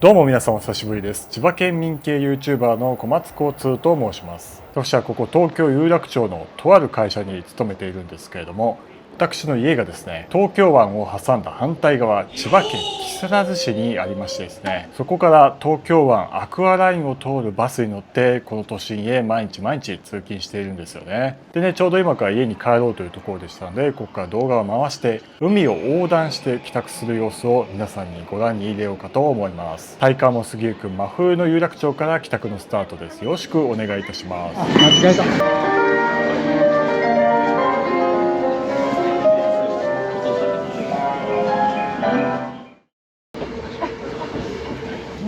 どうも皆さんお久しぶりです。千葉県民系 YouTuber の小松交通と申します。私はここ東京有楽町のとある会社に勤めているんですけれども、私の家がですね、東京湾を挟んだ反対側、千葉県木更津市にありましてですね、そこから東京湾アクアラインを通るバスに乗ってこの都心へ毎日通勤しているんですよね。でね、ちょうど今から家に帰ろうというところでしたので、ここから動画を回して海を横断して帰宅する様子を皆さんにご覧に入れようかと思います。体感も過ぎゆく真冬の有楽町から帰宅のスタートです。よろしくお願いいたします。間違えた。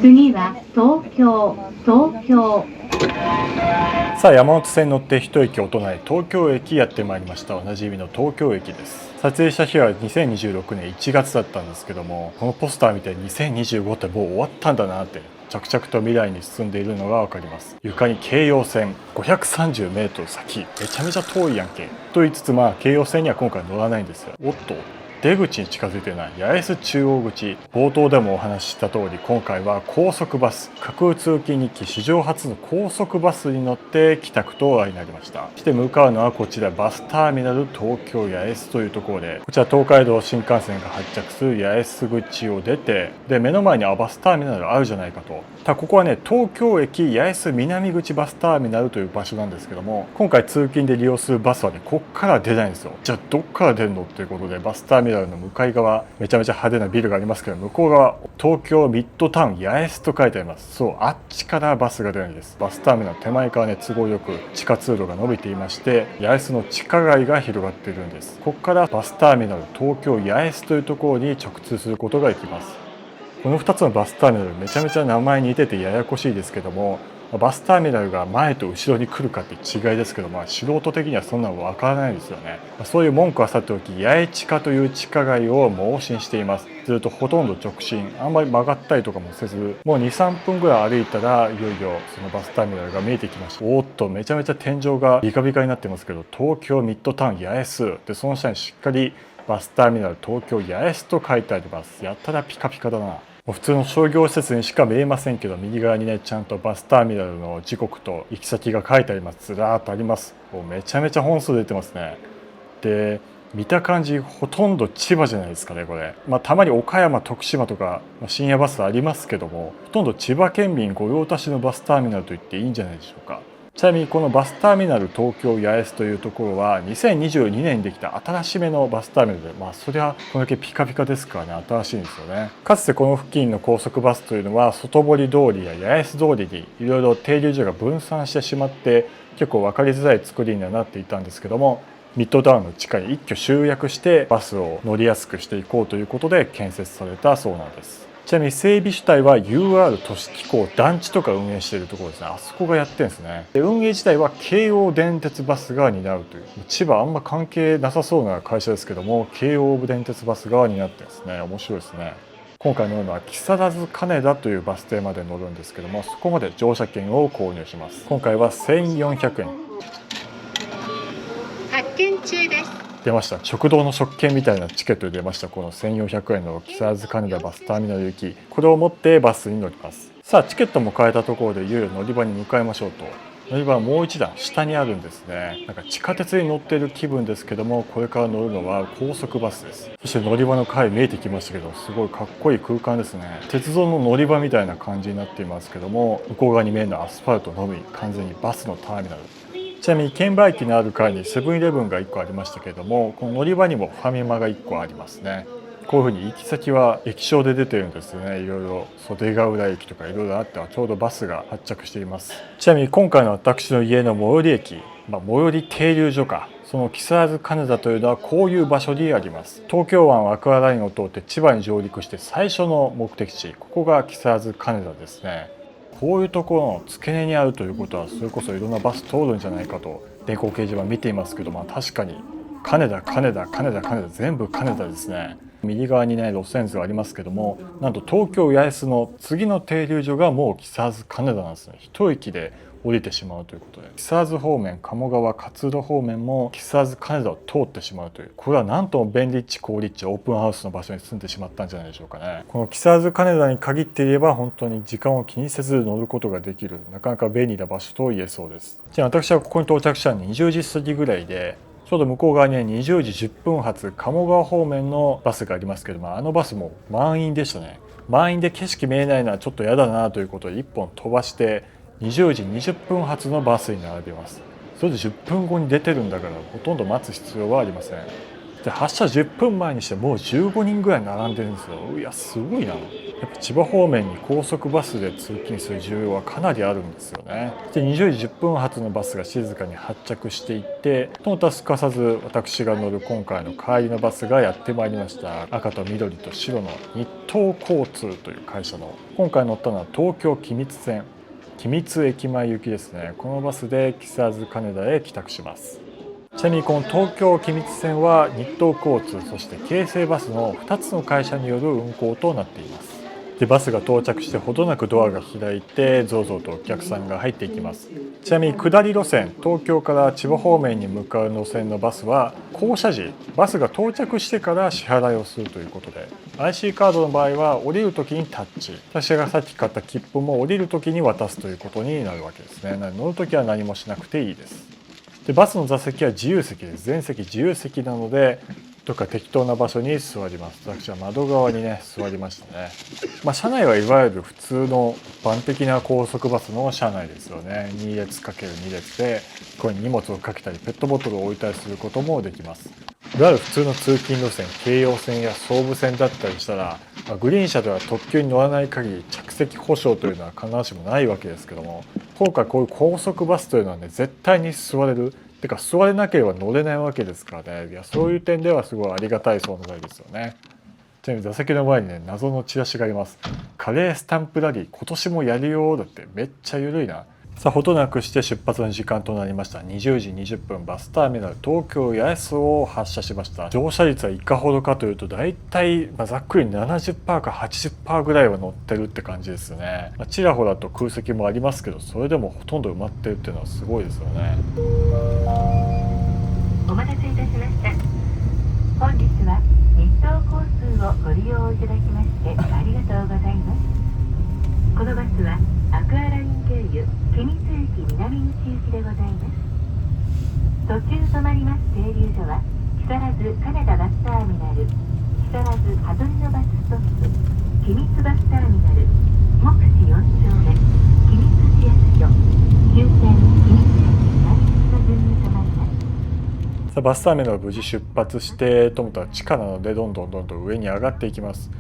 次は東京。さあ、山手線に乗って一息を唱え東京駅やってまいりました。おなじみの東京駅です。撮影した日は2026年1月だったんですけども、このポスター見て2025ってもう終わったんだなって着々と未来に進んでいるのが分かります。床に京葉線530メートル先、めちゃめちゃ遠いやんけと言いつつ、京葉線には今回乗らないんですよ。おっと、出口に近づいてない八重洲中央口。冒頭でもお話しした通り、今回は高速バス、架空通勤日記史上初の高速バスに乗って帰宅となりました。そして向かうのはこちらバスターミナル東京八重洲というところで、こちら東海道新幹線が発着する八重洲口を出て、で目の前にバスターミナルあるじゃないかと。ここはね、東京駅八重洲南口バスターミナルという場所なんですけども、今回通勤で利用するバスはね、こっから出ないんですよ。じゃあどっから出るのっていうことで、バスターミナルの向かい側、めちゃめちゃ派手なビルがありますけど、向こう側東京ミッドタウン八重洲と書いてあります。そう、あっちからバスが出るんです。バスターミナル手前からね、都合よく地下通路が伸びていまして、八重洲の地下街が広がっているんです。ここからバスターミナル東京八重洲というところに直通することができます。この2つのバスターミナル、めちゃめちゃ名前似ててややこしいですけども、バスターミナルが前と後ろに来るかって違いですけど、素人的にはそんなの分からないですよね。そういう文句はさておき、八重地下という地下街を猛進しています。ずっとほとんど直進、あんまり曲がったりとかもせず、もう 2,3 分ぐらい歩いたらいよいよそのバスターミナルが見えてきました。おっと、めちゃめちゃ天井がビカビカになってますけど、東京ミッドタウン八重洲で、その下にしっかりバスターミナル東京八重洲と書いてあります。やったらピカピカだな。普通の商業施設にしか見えませんけど、右側にね、ちゃんとバスターミナルの時刻と行き先が書いてあります。ずらーっとあります。めちゃめちゃ本数出てますね。で、見た感じほとんど千葉じゃないですかね、これ。たまに岡山、徳島とか深夜バスありますけども、ほとんど千葉県民御用達のバスターミナルと言っていいんじゃないでしょうか。ちなみにこのバスターミナル東京八重洲というところは2022年にできた新しめのバスターミナルで、そりゃこれだけピカピカですからね、新しいんですよね。かつてこの付近の高速バスというのは外堀通りや八重洲通りにいろいろ停留所が分散してしまって、結構分かりづらい作りにはなっていたんですけども、ミッドタウンの地下に一挙集約してバスを乗りやすくしていこうということで建設されたそうなんです。ちなみに整備主体は UR 都市機構団地とか運営しているところですね。あそこがやってるんですね。で、運営自体は京王電鉄バスが担うという、千葉あんま関係なさそうな会社ですけども、京王電鉄バス側になってるんですね。面白いですね。今回乗るのは木更津金田というバス停まで乗るんですけども、そこまで乗車券を購入します。今回は1400円。発券中です。出ました。食堂の食券みたいなチケットで出ました。この1400円の木更津金田バスターミナル行き、これを持ってバスに乗ります。さあ、チケットも買えたところでいよいよ乗り場に向かいましょうと。乗り場はもう一段下にあるんですね。なんか地下鉄に乗っている気分ですけども、これから乗るのは高速バスです。そして乗り場の階見えてきましたけど、すごいかっこいい空間ですね。鉄道の乗り場みたいな感じになっていますけども、向こう側に見えるのはアスファルトのみ、完全にバスのターミナル。ちなみに券売機のある階にセブンイレブンが1個ありましたけれども、この乗り場にもファミマが1個ありますね。こういうふうに行き先は液晶で出てるんですよね。いろいろ袖ヶ浦駅とかいろいろあって、ちょうどバスが発着しています。ちなみに今回の私の家の最寄り駅、最寄り停留所か、その木更津金田というのはこういう場所にあります。東京湾アクアラインを通って千葉に上陸して最初の目的地、ここが木更津金田ですね。こういうところの付け根にあるということは、それこそいろんなバス通るんじゃないかと電光掲示板見ていますけど、確かに金田全部金田ですね。右側にね、路線図がありますけども、なんと東京八重洲の次の停留所がもう木更津金田なんですね。一駅で降りてしまうということで、木更津方面、鴨川、勝浦方面も木更津金田を通ってしまうという、これはなんとも便利地好立地オープンハウスの場所に住んでしまったんじゃないでしょうかね。この木更津金田に限って言えば本当に時間を気にせず乗ることができる、なかなか便利な場所と言えそうです。じゃあ私はここに到着したのに20時過ぎぐらいで、ちょうど向こう側には20時10分発鴨川方面のバスがありますけども、あのバスも満員でしたね。満員で景色見えないのはちょっと嫌だなということで1本飛ばして20時20分発のバスに並びます。それで10分後に出てるんだからほとんど待つ必要はありません。で発車10分前にしてもう15人ぐらい並んでるんですよ。いやすごいな。やっぱ千葉方面に高速バスで通勤する需要はかなりあるんですよね。で20時10分発のバスが静かに発着していって、とまたすかさず私が乗る今回の帰りのバスがやってまいりました。赤と緑と白の日東交通という会社の、今回乗ったのは東京君津線君津駅前行きですね。このバスで木更津金田へ帰宅します。ちなみにこの東京君津線は日東交通そして京成バスの2つの会社による運行となっています。でバスが到着してほどなくドアが開いてぞうぞうとお客さんが入っていきます。ちなみに下り路線、東京から千葉方面に向かう路線のバスは降車時バスが到着してから支払いをするということで、 IC カードの場合は降りる時にタッチ、私がさっき買った切符も降りる時に渡すということになるわけですね。乗る時は何もしなくていいです。でバスの座席は自由席です。全席自由席なのでどっか適当な場所に座ります。私は窓側にね座りましたね。車内はいわゆる普通の一般的な高速バスの車内ですよね。2列 ×2 列でここに荷物をかけたりペットボトルを置いたりすることもできます。いわゆる普通の通勤路線、京葉線や総武線だったりしたら、グリーン車では特急に乗らない限り着席保証というのは必ずしもないわけですけども、今回こういう高速バスというのはね絶対に座れる、てか座れなければ乗れないわけですからね。いやそういう点ではすごいありがたい存在ですよね。ちなみに座席の前にね謎のチラシがあります。カレースタンプラリー今年もやるよだって、めっちゃ緩いな。さあほどなくして出発の時間となりました。20時20分バスターミナル東京八重洲を発車しました。乗車率はいかほどかというとだいたいざっくり 70% か 80% ぐらいは乗ってるって感じですよね。ちらほらと空席もありますけど、それでもほとんど埋まってるっていうのはすごいですよね。お待たせいたしました。本日は日東交通をご利用いただきましてありがとうございます。このバスはアクアライン経由君津駅南口行きでございます。途中止まります停留所は木更津金田バスターミナル、木更津羽鳥のバスストップ、君津バスターミナル、目視4丁目、君津市役所、終点君津駅南口の順に止まります。さあバスターミナルを無事出発してと思ったら地下なのでどんどん上に上がっていきます。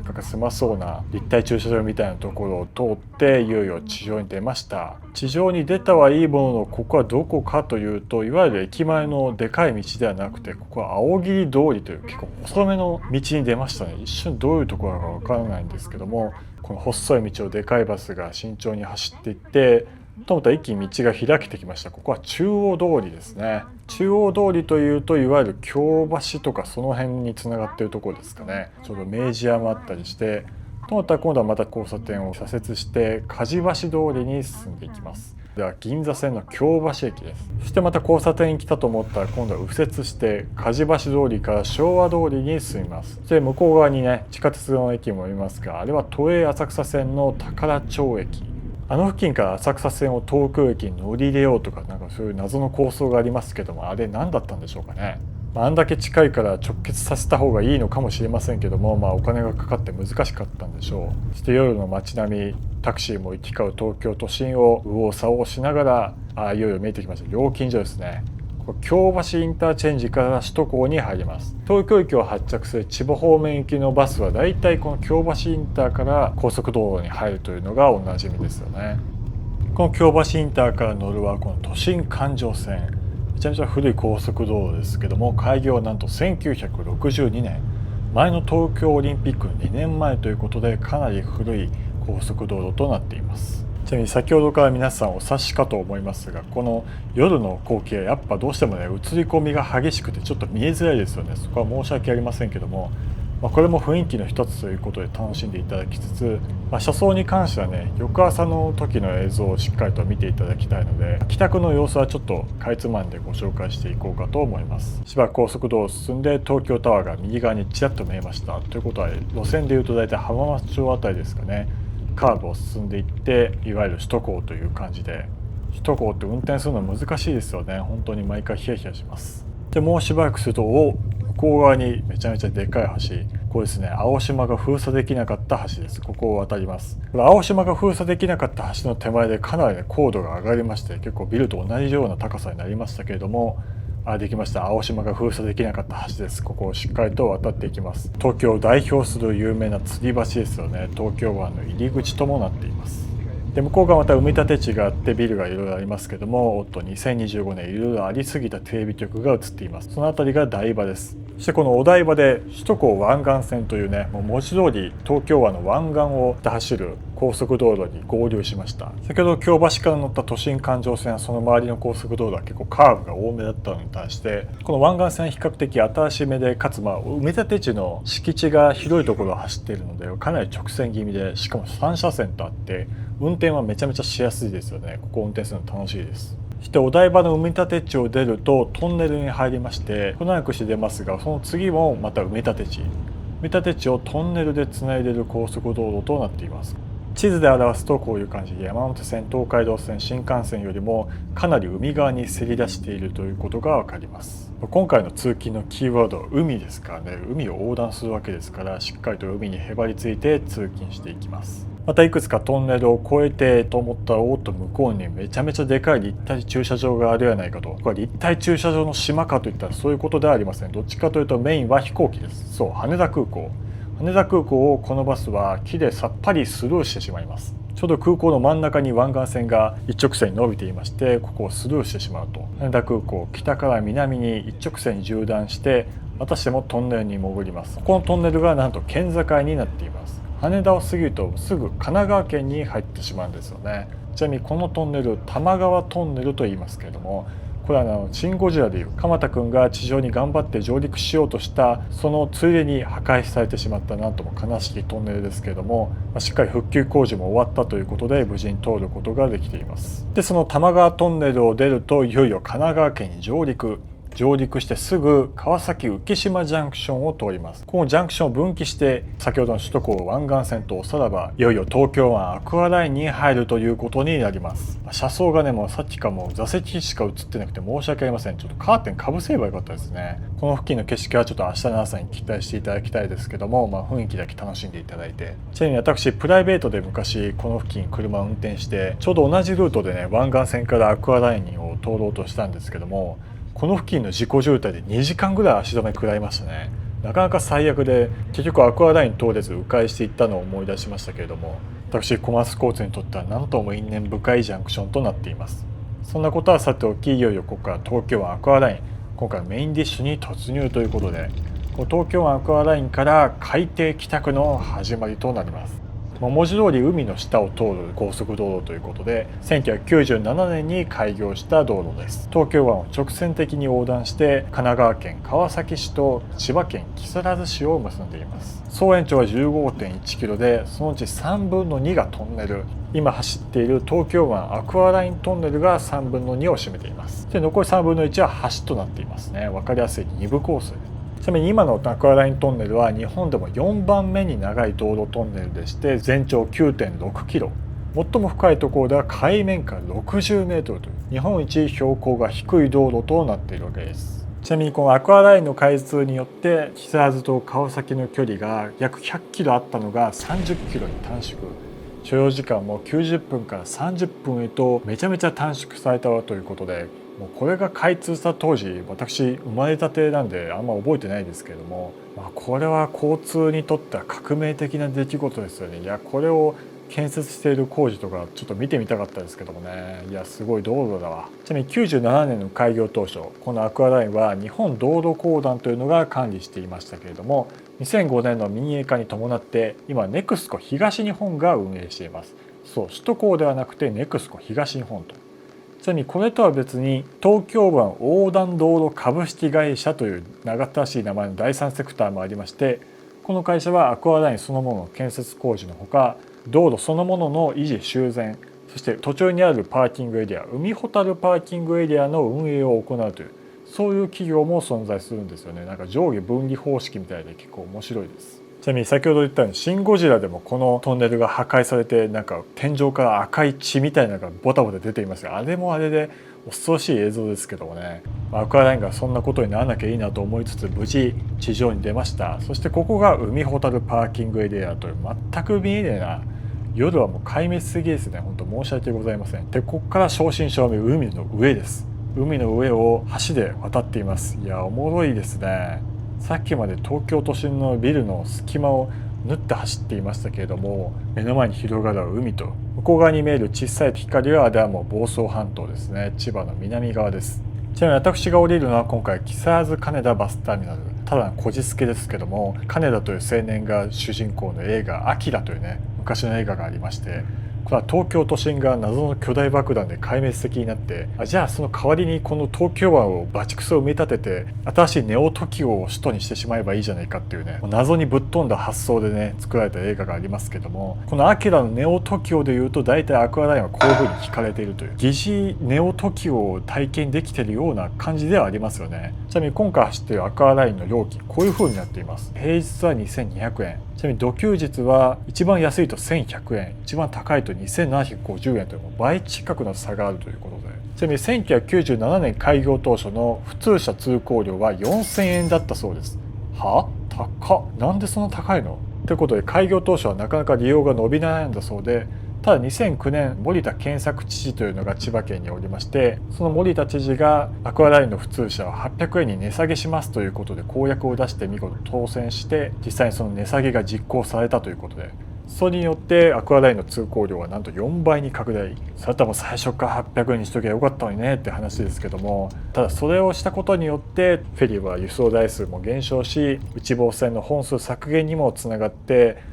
なんか狭そうな立体駐車場みたいなところを通っていよいよ地上に出ました。地上に出たはいいものの、ここはどこかというといわゆる駅前のでかい道ではなくて、ここは青桐通りという結構細めの道に出ましたね。一瞬どういうところかわからないんですけども、この細い道をでかいバスが慎重に走っていってと思ったら一気に道が開けてきました。ここは中央通りですね。中央通りというといわゆる京橋とかその辺につながっているところですかね。ちょうど明治屋もあったりしてと思ったら今度はまた交差点を左折して梶橋通りに進んでいきます。では銀座線の京橋駅です。そしてまた交差点に来たと思ったら今度は右折して梶橋通りから昭和通りに進みます。で向こう側にね地下鉄の駅も見ますが、あれは都営浅草線の宝町駅。あの付近から浅草線を東京駅に乗り入れようとか、なんかそういう謎の構想がありますけども、あれ何だったんでしょうかね。あんだけ近いから直結させた方がいいのかもしれませんけども、お金がかかって難しかったんでしょう。そして夜の街並み、タクシーも行き交う東京都心を右往左往しながら、いよいよ見えてきました料金所ですね。京橋インターチェンジから首都高に入ります。東京駅を発着する千葉方面行きのバスはだいたいこの京橋インターから高速道路に入るというのがおなじみですよね。この京橋インターから乗るはこの都心環状線、めちゃめちゃ古い高速道路ですけども、開業はなんと1962年、前の東京オリンピックの2年前ということでかなり古い高速道路となっています。ちなみに先ほどから皆さんお察しかと思いますが、この夜の光景やっぱどうしてもね映り込みが激しくてちょっと見えづらいですよね。そこは申し訳ありませんけども、これも雰囲気の一つということで楽しんでいただきつつ、車窓に関してはね、翌朝の時の映像をしっかりと見ていただきたいので、帰宅の様子はちょっとかいつまんでご紹介していこうかと思います。しばらく高速道路を進んで東京タワーが右側にちらっと見えました。ということは路線でいうと大体浜松町あたりですかね。カーブを進んでいって、いわゆる首都高という感じで、首都高って運転するの難しいですよね。本当に毎回ヒヤヒヤします。でもうしばらくすると、向こう側にめちゃめちゃでかい橋、これですね、青島が封鎖できなかった橋です。ここを渡ります。これ青島が封鎖できなかった橋の手前でかなり、高度が上がりまして、結構ビルと同じような高さになりましたけれども、できました。青島が封鎖できなかった橋です。ここをしっかりと渡っていきます。東京を代表する有名な吊り橋ですよね。東京湾の入り口ともなっています。で向こう側また埋め立て地があってビルがいろいろありますけども、2025年いろいろありすぎたテレビ局が映っています。その辺りが台場です。そしてこのお台場で首都高湾岸線というね、もう文字通り東京湾の湾岸を走る高速道路に合流しました。先ほど京橋から乗った都心環状線、その周りの高速道路は結構カーブが多めだったのに対して、この湾岸線は比較的新しめで、かつ埋め立て地の敷地が広いところを走っているので、かなり直線気味で、しかも3車線とあって運転はめちゃめちゃしやすいですよね。ここ運転するの楽しいです。そしてお台場の埋め立て地を出るとトンネルに入りまして、程なくして出ますが、その次もまた埋め立て地、埋め立て地をトンネルでつないでいる高速道路となっています。地図で表すとこういう感じで、山手線、東海道線、新幹線よりもかなり海側にせり出しているということが分かります。今回の通勤のキーワードは海ですからね。海を横断するわけですから、しっかりと海にへばりついて通勤していきます。またいくつかトンネルを越えてと思ったら、向こうにめちゃめちゃでかい立体駐車場があるやないかと。これは立体駐車場の島かといったらそういうことではありません。どっちかというとメインは飛行機です。そう、羽田空港。羽田空港をこのバスは木でさっぱりスルーしてしまいます。ちょうど空港の真ん中に湾岸線が一直線に伸びていまして、ここをスルーしてしまうと、羽田空港北から南に一直線に縦断して、またしてもトンネルに潜ります。このトンネルがなんと県境になっています。羽田を過ぎるとすぐ神奈川県に入ってしまうんですよね。ちなみにこのトンネル、多摩川トンネルと言いますけれども、これはシン・ゴジラでいう鎌田君が地上に頑張って上陸しようとしたそのついでに破壊されてしまったなんとも悲しきトンネルですけれども、しっかり復旧工事も終わったということで無事に通ることができています。でその多摩川トンネルを出るといよいよ神奈川県に上陸してすぐ川崎浮島ジャンクションを通ります。このジャンクションを分岐して先ほどの首都高湾岸線とさらばいよいよ東京湾アクアラインに入るということになります。車窓がね、もうさっきからもう座席しか映ってなくて申し訳ありません。ちょっとカーテンかぶせればよかったですね。この付近の景色はちょっと明日の朝に期待していただきたいですけども、雰囲気だけ楽しんでいただいて。ちなみに私プライベートで昔この付近車を運転してちょうど同じルートでね、湾岸線からアクアラインを通ろうとしたんですけども、この付近の事故渋滞で2時間ぐらい足止め食らいましたね。なかなか最悪で、結局アクアライン通れず迂回していったのを思い出しましたけれども、私コマース交通にとっては何とも因縁深いジャンクションとなっています。そんなことはさておき、いよいよここから東京湾アクアライン、今回メインディッシュに突入ということで、この東京湾アクアラインから海底帰宅の始まりとなります。文字通り海の下を通る高速道路ということで、1997年に開業した道路です。東京湾を直線的に横断して神奈川県川崎市と千葉県木更津市を結んでいます。総延長は 15.1 キロで、そのうち3分の2がトンネル。今走っている東京湾アクアライントンネルが3分の2を占めています。で残り3分の1は橋となっていますね。分かりやすい2部コース。ちなみに今のアクアライントンネルは日本でも4番目に長い道路トンネルでして、全長 9.6 キロ、最も深いところでは海面から60メートルという日本一標高が低い道路となっているわけです。ちなみにこのアクアラインの開通によって木更津と川崎の距離が約100キロあったのが30キロに短縮、所要時間も90分から30分へとめちゃめちゃ短縮されたということで、もうこれが開通した当時、私生まれたてなんであんま覚えてないですけれども、これは交通にとっては革命的な出来事ですよね。いや、これを建設している工事とかちょっと見てみたかったですけどもね。いや、すごい道路だわ。ちなみに97年の開業当初、このアクアラインは日本道路公団というのが管理していましたけれども、2005年の民営化に伴って今ネクスコ東日本が運営しています。そう、首都高ではなくてネクスコ東日本と。ちなみにこれとは別に東京湾横断道路株式会社という長ったらしい名前の第三セクターもありまして、この会社はアクアラインそのものの建設工事のほか、道路そのものの維持修繕、そして途中にあるパーキングエリア、海ほたるパーキングエリアの運営を行うという、そういう企業も存在するんですよね。なんか上下分離方式みたいで結構面白いです。ちなみに先ほど言ったようにシン・ゴジラでもこのトンネルが破壊されて、なんか天井から赤い血みたいなのがボタボタ出ていますが、あれもあれで恐ろしい映像ですけどもね、アクアラインがそんなことにならなきゃいいなと思いつつ無事地上に出ました。そしてここが海ほたるパーキングエリアという、全く見えねえな、夜はもう壊滅すぎですね。本当申し訳ございません。でここから正真正銘海の上です。海の上を橋で渡っています。いやおもろいですね。さっきまで東京都心のビルの隙間を縫って走っていましたけれども、目の前に広がる海と向こう側に見える小さい光はあれはもう房総半島ですね。千葉の南側です。ちなみに私が降りるのは今回木更津金田バスターミナル。ただのこじつけですけども、金田という青年が主人公の映画「アキラ」というね昔の映画がありまして、これは東京都心が謎の巨大爆弾で壊滅的になって、じゃあその代わりにこの東京湾をバチクソ埋め立てて新しいネオトキオを首都にしてしまえばいいじゃないかっていうね、謎にぶっ飛んだ発想でね作られた映画がありますけども、このアキラのネオトキオでいうと大体アクアラインはこういう風に引かれているという、疑似ネオトキオを体験できているような感じではありますよね。ちなみに今回走っているアクアラインの料金こういう風になっています。平日は2200円、ちなみに土休日は一番安いと1100円、一番高いと2750円という倍近くの差があるということで、ちなみに1997年開業当初の普通車通行料は4000円だったそうです。は？高っ。なんでそんな高いの？ということで開業当初はなかなか利用が伸び悩んだそうで、ただ2009年森田健作知事というのが千葉県におりまして、その森田知事がアクアラインの普通車を800円に値下げしますということで公約を出して見事当選して、実際にその値下げが実行されたということで、それによってアクアラインの通行量はなんと4倍に拡大。それだったらもう最初から800円にしときゃよかったのにねって話ですけども、ただそれをしたことによってフェリーは輸送台数も減少し、内房線の本数削減にもつながって、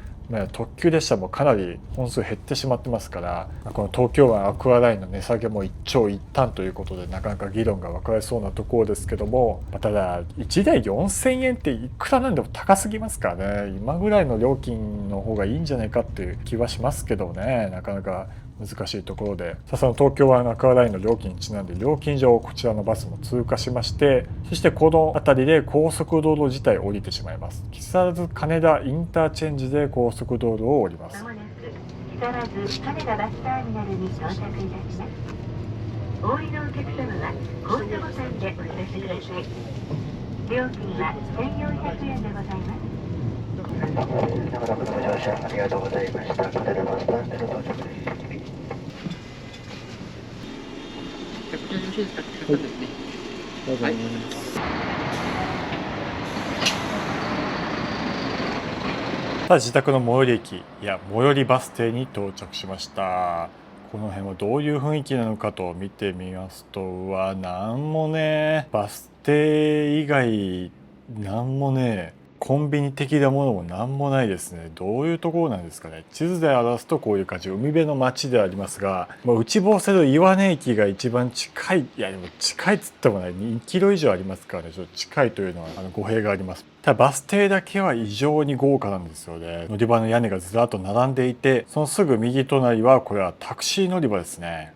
特急列車もかなり本数減ってしまってますから、この東京湾アクアラインの値下げも一長一短ということで、なかなか議論が分かれそうなところですけども、ただ1台4000円っていくらなんでも高すぎますからね。今ぐらいの料金の方がいいんじゃないかっていう気はしますけどね。なかなか難しいところで、その東京湾アクアラインの料金にちなんで料金所をこちらのバスも通過しまして、そしてこの辺りで高速道路自体を降りてしまいます。木更津金田インターチェンジで高速道路を降ります。まもなく木更津金田バスターミナルに到着いたします。お降りのお客様は降車ボタンでお知らせください。料金は1400円でございます。長らくのご乗車ありがとうございました。金田バスターミナル到着です。こちらよろしいですか？はい、どうぞ。はい。ただ自宅の最寄り駅、いや最寄りバス停に到着しました。この辺はどういう雰囲気なのかと見てみますと、うわ、なんもね、バス停以外なんもね、コンビニ的なものもなんもないですね。どういうところなんですかね。地図で表すとこういう感じ、海辺の町でありますが、内房線の岩根駅が一番近い。いやでも近いっつってもね、2キロ以上ありますからね、ちょっと近いというのは語弊があります。ただバス停だけは異常に豪華なんですよね。乗り場の屋根がずらっと並んでいて、そのすぐ右隣はこれはタクシー乗り場ですね。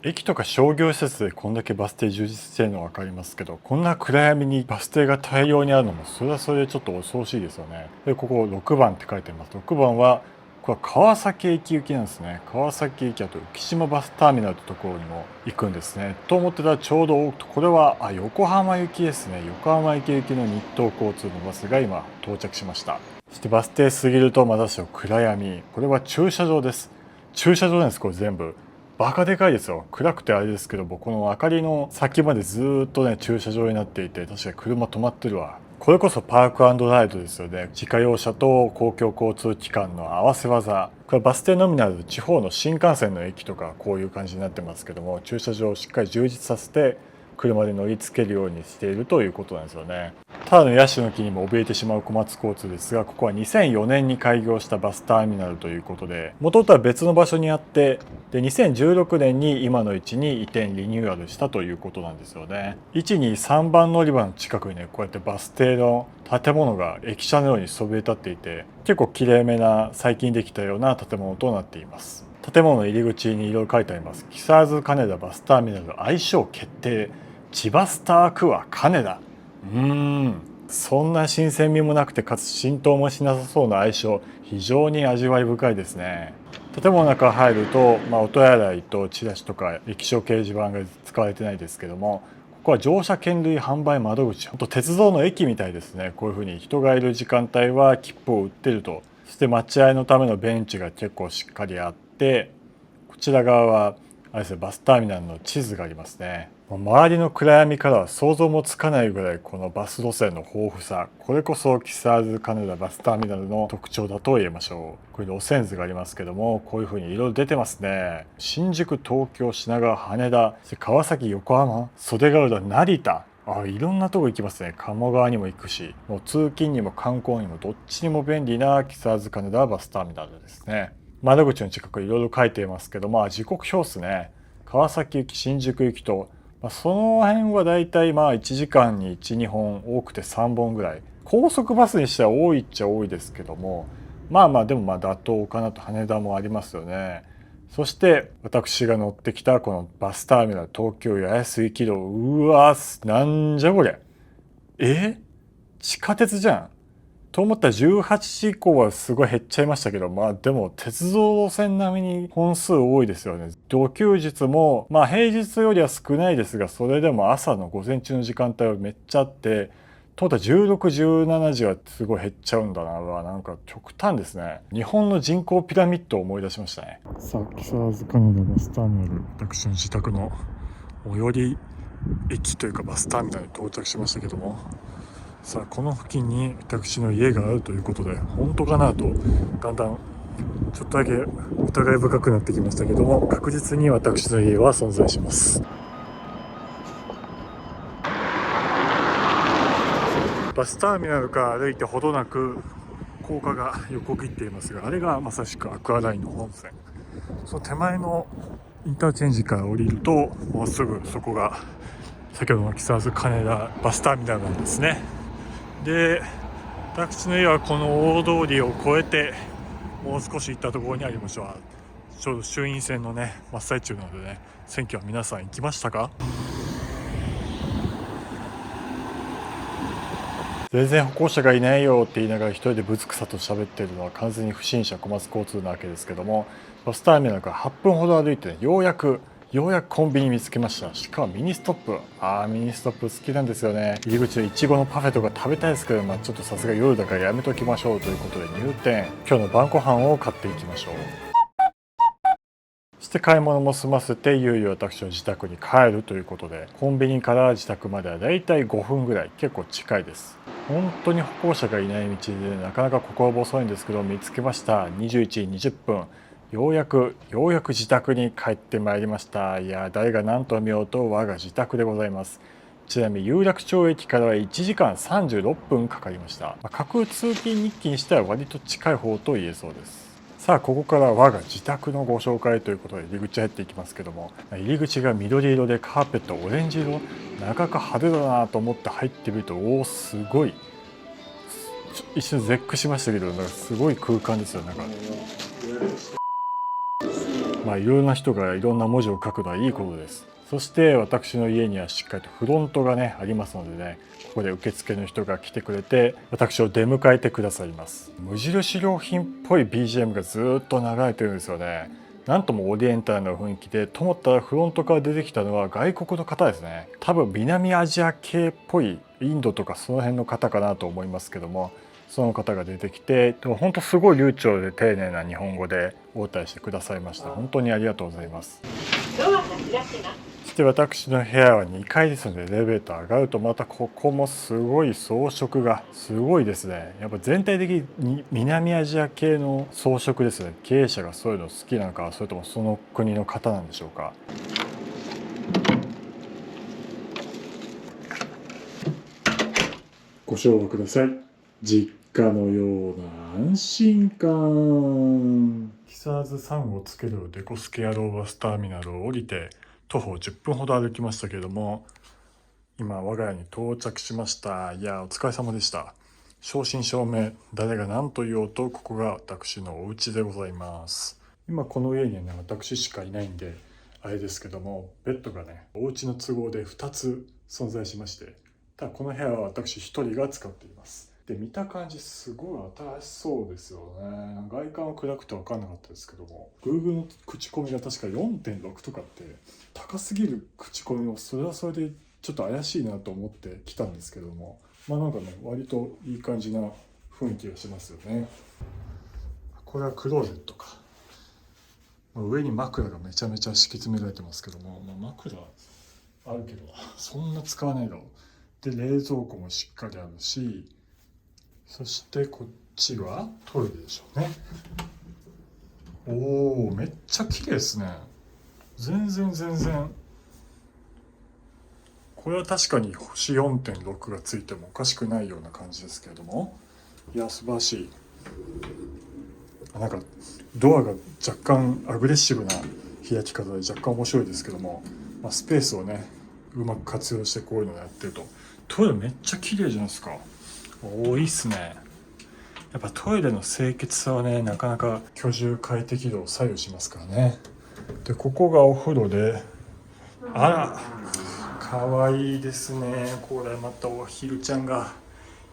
駅とか商業施設でこんだけバス停充実してるの分かりますけど、こんな暗闇にバス停が大量にあるのもそれはそれでちょっと恐ろしいですよね。でここ6番って書いてます。6番はこれは川崎駅行きなんですね。川崎駅だと浮島バスターミナルというところにも行くんですね。と思ってたらちょうどこれは横浜行きですね。横浜駅行きの日東交通のバスが今到着しました。そしてバス停過ぎるとまた暗闇。これは駐車場です。駐車場なんです。これ全部バカでかいですよ。暗くてあれですけども、この明かりの先までずっとね駐車場になっていて、確かに車止まってるわ。これこそパーク&ライドですよね。自家用車と公共交通機関の合わせ技。これバス停のみならず地方の新幹線の駅とかこういう感じになってますけども、駐車場をしっかり充実させて車で乗り付けるようにしているということなんですよね。ただのヤシの木にも怯えてしまう小松交通ですが、ここは2004年に開業したバスターミナルということで、元々は別の場所にあってで2016年に今の位置に移転リニューアルしたということなんですよね。123番乗り場の近くにね、こうやってバス停の建物が駅舎のようにそびえ立っていて、結構きれいめな最近できたような建物となっています。建物の入り口にいろいろ書いてあります。木更津金田バスターミナル愛称決定、千葉スタークア金田。そんな新鮮味もなくてかつ浸透もしなさそうな愛称、非常に味わい深いですね。建物の中入ると、お手洗いとチラシとか液晶掲示板が使われてないですけども、ここは乗車券類販売窓口。本当鉄道の駅みたいですね。こういう風に人がいる時間帯は切符を売ってると。そして待合のためのベンチが結構しっかりあって、こちら側はあれですね、バスターミナルの地図がありますね。周りの暗闇からは想像もつかないぐらいこのバス路線の豊富さ、これこそ木更津金田バスターミナルの特徴だと言えましょう。これ路線図がありますけども、こういう風にいろいろ出てますね。新宿、東京、品川、羽田、川崎、横浜、袖ヶ浦、成田、いろんなとこ行きますね。鴨川にも行くし、もう通勤にも観光にもどっちにも便利な木更津金田バスターミナルですね。窓口の近くいろいろ書いていますけど、時刻表ですね。川崎行き、新宿行きと、その辺はだいたい1時間に1、2本、多くて3本ぐらい。高速バスにしては多いっちゃ多いですけども、でも妥当かなと。羽田もありますよね。そして私が乗ってきたこのバスターミナル東京八重洲行き路、なんじゃこれ。地下鉄じゃん。と思ったら18時以降はすごい減っちゃいましたけど、でも鉄道路線並みに本数多いですよね。土休日も平日よりは少ないですが、それでも朝の午前中の時間帯はめっちゃあって、と思ったら16、17時はすごい減っちゃうんだな。なんか極端ですね。日本の人口ピラミッドを思い出しましたね。さあ、木更津金田バスターミナル、私の自宅の最寄り駅というかバスターミナルに到着しましたけども、さあこの付近に私の家があるということで、本当かなとだんだんちょっとだけ疑い深くなってきましたけども、確実に私の家は存在します。バスターミナルから歩いてほどなく高架が横切っていますが、あれがまさしくアクアラインの本線。その手前のインターチェンジから降りるともうすぐそこが先ほどの木更津金田バスターミナルなんですね。で、私の家はこの大通りを越えてもう少し行ったところにありましょう。ちょうど衆院選のね真っ最中なのでね、選挙は皆さん行きましたか？全然歩行者がいないよって言いながら一人でぶつくさと喋ってるのは完全に不審者小松交通なわけですけども、バスターミナルから8分ほど歩いて、ようやくコンビニ見つけました。しかもミニストップ。ミニストップ好きなんですよね。入り口のいちごのパフェとか食べたいですけど、ちょっとさすが夜だからやめときましょうということで入店。今日の晩ご飯を買っていきましょう。そして買い物も済ませて、いよいよ私の自宅に帰るということで、コンビニから自宅まではだいたい5分ぐらい、結構近いです。本当に歩行者がいない道で、なかなか心細いんですけど、見つけました。21時20分。ようやく自宅に帰ってまいりました。いや、誰が何と見ようと我が自宅でございます。ちなみに有楽町駅からは1時間36分かかりました。架空通勤日記にしては割と近い方と言えそうです。さあ、ここから我が自宅のご紹介ということで入り口入っていきますけども、入り口が緑色でカーペットオレンジ色、なかなか派手だなと思って入ってみると、すごい、一瞬絶句しましたけど、なんかすごい空間ですよ。なんかいろんな人がいろんな文字を書くのはいいことです。そして私の家にはしっかりとフロントがねありますのでね、ここで受付の人が来てくれて私を出迎えてくださいます。無印良品っぽい BGM がずっと流れてるんですよね。なんともオリエンタルな雰囲気で、と思ったらフロントから出てきたのは外国の方ですね。多分南アジア系っぽい、インドとかその辺の方かなと思いますけども、その方が出てきて、でも本当すごい流暢で丁寧な日本語で応対してくださいました。本当にありがとうございます。そして私の部屋は2階ですので、エレベーター上がるとまたここもすごい装飾がすごいですね。やっぱ全体的に南アジア系の装飾ですね。経営者がそういうの好きなのか、それともその国の方なんでしょうか。ご唱和ください。実家のような安心感。木更津3をつけるデコスケアローバスターミナルを降りて徒歩10分ほど歩きましたけれども、今我が家に到着しました。いやお疲れ様でした。正真正銘誰が何と言おうとここが私のお家でございます。今この家にはね私しかいないんであれですけども、ベッドがねお家の都合で2つ存在しまして、ただこの部屋は私1人が使っています。で見た感じすごい新しそうですよね。外観は暗くて分かんなかったですけども、 Google の口コミが確か 4.6 とかって高すぎる口コミもそれはそれでちょっと怪しいなと思ってきたんですけども、なんかね割といい感じな雰囲気がしますよね。これはクローゼットか。上に枕がめちゃめちゃ敷き詰められてますけども、枕あるけどそんな使わないだろう。で冷蔵庫もしっかりあるし、そしてこっちはトイレでしょうね。おおめっちゃ綺麗ですね。全然これは確かに星 4.6 がついてもおかしくないような感じですけれども、いや素晴らしい。なんかドアが若干アグレッシブな開き方で若干面白いですけども、スペースをねうまく活用してこういうのをやってると、トイレめっちゃ綺麗じゃないですか。おーいいっすね。やっぱトイレの清潔さはねなかなか居住快適度を左右しますからね。でここがお風呂で、あらかわいいですね。これまたおアヒルちゃんが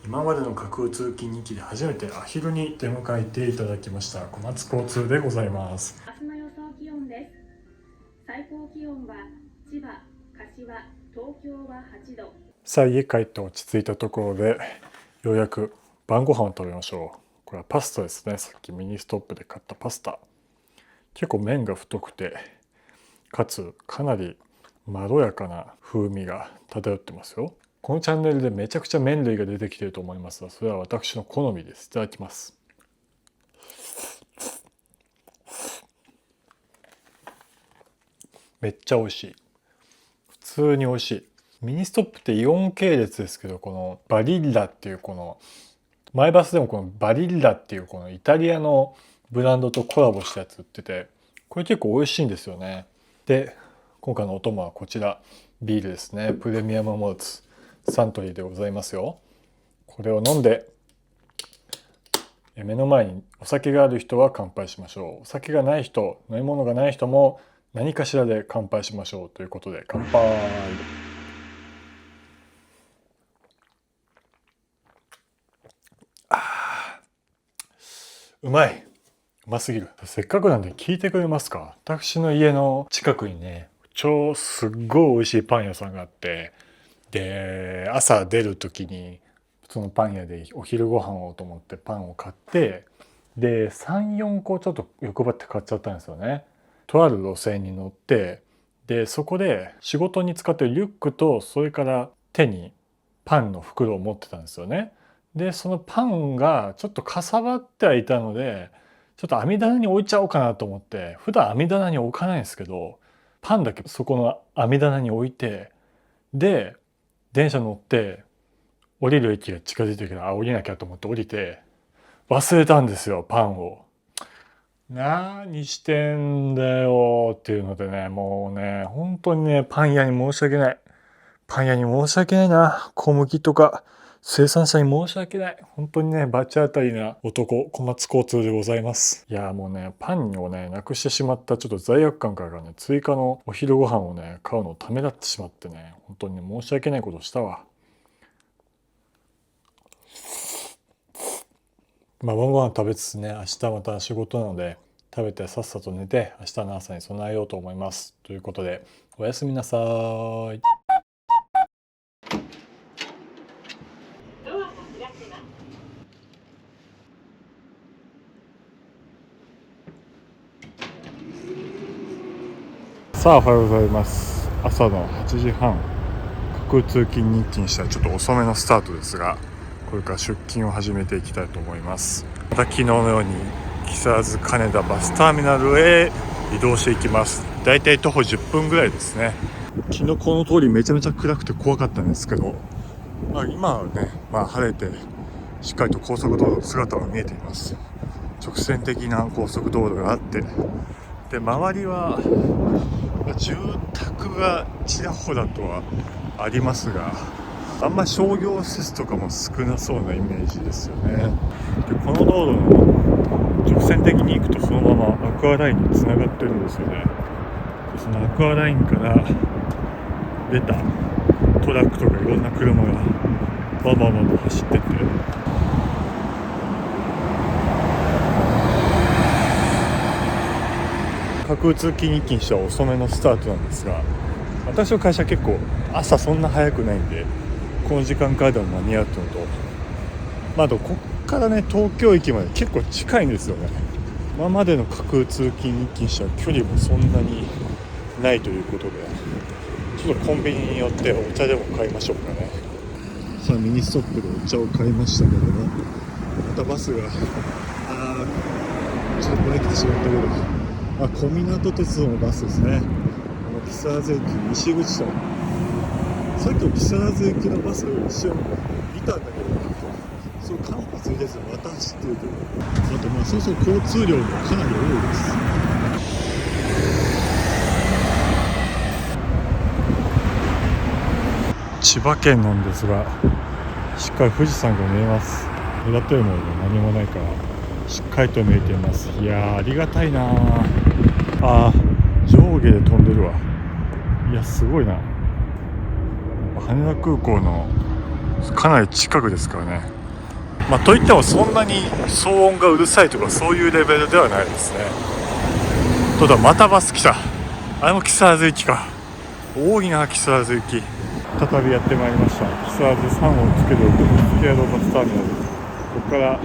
今までの架空通勤日記で初めてアヒルに出迎えていただきました小松交通でございます。明日の予想気温です。最高気温は千葉、柏、東京は8度。さあ家帰って落ち着いたところでようやく晩ご飯を食べましょう。これはパスタですね。さっきミニストップで買ったパスタ。結構麺が太くてかつかなりまろやかな風味が漂ってますよ。このチャンネルでめちゃくちゃ麺類が出てきていると思いますが、それは私の好みです。いただきます。めっちゃ美味しい。普通に美味しい。ミニストップってイオン系列ですけど、このバリッラっていうこのマイバスでもこのバリッラっていうこのイタリアのブランドとコラボしたやつ売ってて、これ結構美味しいんですよね。で今回のお供はこちらビールですね。プレミアムモルツサントリーでございますよ。これを飲んで目の前にお酒がある人は乾杯しましょう。お酒がない人、飲み物がない人も何かしらで乾杯しましょうということで乾杯。うまい。うますぎる。せっかくなんで聞いてくれますか。私の家の近くにねすっごい美味しいパン屋さんがあって、で朝出る時にそのパン屋でお昼ご飯をと思ってパンを買って、で 3,4 個ちょっと欲張って買っちゃったんですよね。とある路線に乗って、でそこで仕事に使ってるリュックとそれから手にパンの袋を持ってたんですよね。でそのパンがちょっとかさばってはいたので、ちょっと網棚に置いちゃおうかなと思って、普段網棚に置かないんですけど、パンだけそこの網棚に置いて、で電車乗って降りる駅が近づいてるから降りなきゃと思って降りて忘れたんですよ、パンを。何してんだよっていうのでね、もうね本当にねパン屋に申し訳ない。パン屋に申し訳ないな。小麦とか生産者に申し訳ない。本当にね罰当たりな男小松交通でございます。いやもうねパンをねなくしてしまったちょっと罪悪感からね、追加のお昼ご飯をね買うのをためらってしまってね、本当にね申し訳ないことをしたわ。晩ご飯食べつつね、明日また仕事なので食べてさっさと寝て明日の朝に備えようと思います。ということでおやすみなさい。さあおはようございます。朝の8時半、架空通勤日記にしたらちょっと遅めのスタートですが、これから出勤を始めていきたいと思います。また昨日のように木更津金田バスターミナルへ移動していきます。だいたい徒歩10分ぐらいですね。昨日この通りめちゃめちゃ暗くて怖かったんですけど、今はね、晴れてしっかりと高速道路の姿は見えています。直線的な高速道路があって、で周りは住宅がちらほらとはありますが、あんま商業施設とかも少なそうなイメージですよね。でこの道路の直線的に行くとそのままアクアラインにつながってるんですよね。でそのアクアラインから出たトラックとかいろんな車がバンバンバンバン走ってて、架空通勤日勤しては遅めのスタートなんですが、私の会社結構朝そんな早くないんで、この時間からでも間に合うってのと、あとこっからね東京駅まで結構近いんですよね。今までの架空通勤日勤しては距離もそんなにないということで、ちょっとコンビニに寄ってお茶でも買いましょうかね。さあミニストップでお茶を買いましたけども、またバスがちょっとぼやけてしまったけど、小湊鉄道のバスですね。木更津駅西口と、さっきの木更津駅のバスを一瞬見たんだけど、そう間髪入れずまた走ってるという。あとそうそう交通量もかなり多いです。千葉県なんですが、しっかり富士山が見えます。隔てるものが何もないからしっかりと見えています。いやーありがたいなあ。上下で飛んでるわ。いやすごいな。羽田空港のかなり近くですからね。といってもそんなに騒音がうるさいとかそういうレベルではないですね。ただまたバス来た。あれも木更津行きか。多いな木更津行き。再びやってまいりました。木更津3をつけるスケアロバスターミナル。ここから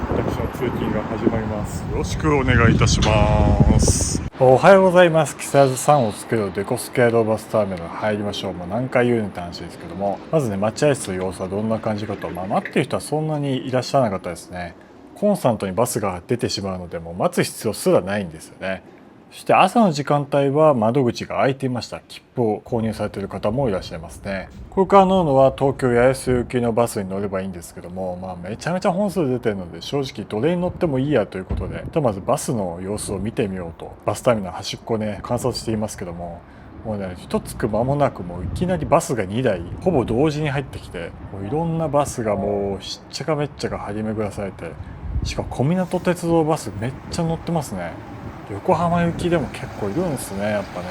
私の通勤が始まります。よろしくお願いいたします。おはようございます。木更津3をつけるデコスケアロバスターミナル入りましょう。もう何回言うねんって話ですけども、まずね待合室の様子はどんな感じかと、待ってる人はそんなにいらっしゃらなかったですね。コンスタントにバスが出てしまうので、もう待つ必要すらないんですよね。そして朝の時間帯は窓口が開いていました。切符を購入されている方もいらっしゃいますね。これから乗るのは東京八重洲行きのバスに乗ればいいんですけども、めちゃめちゃ本数出てるので正直どれに乗ってもいいやということで、まずバスの様子を見てみようとバスターミナル端っこね観察していますけども、もうね一つく間もなくもういきなりバスが2台ほぼ同時に入ってきて、もういろんなバスがもうしっちゃかめっちゃか張り巡らされて、しかも小湊鉄道バスめっちゃ乗ってますね。横浜行きでも結構いるんですね。やっぱね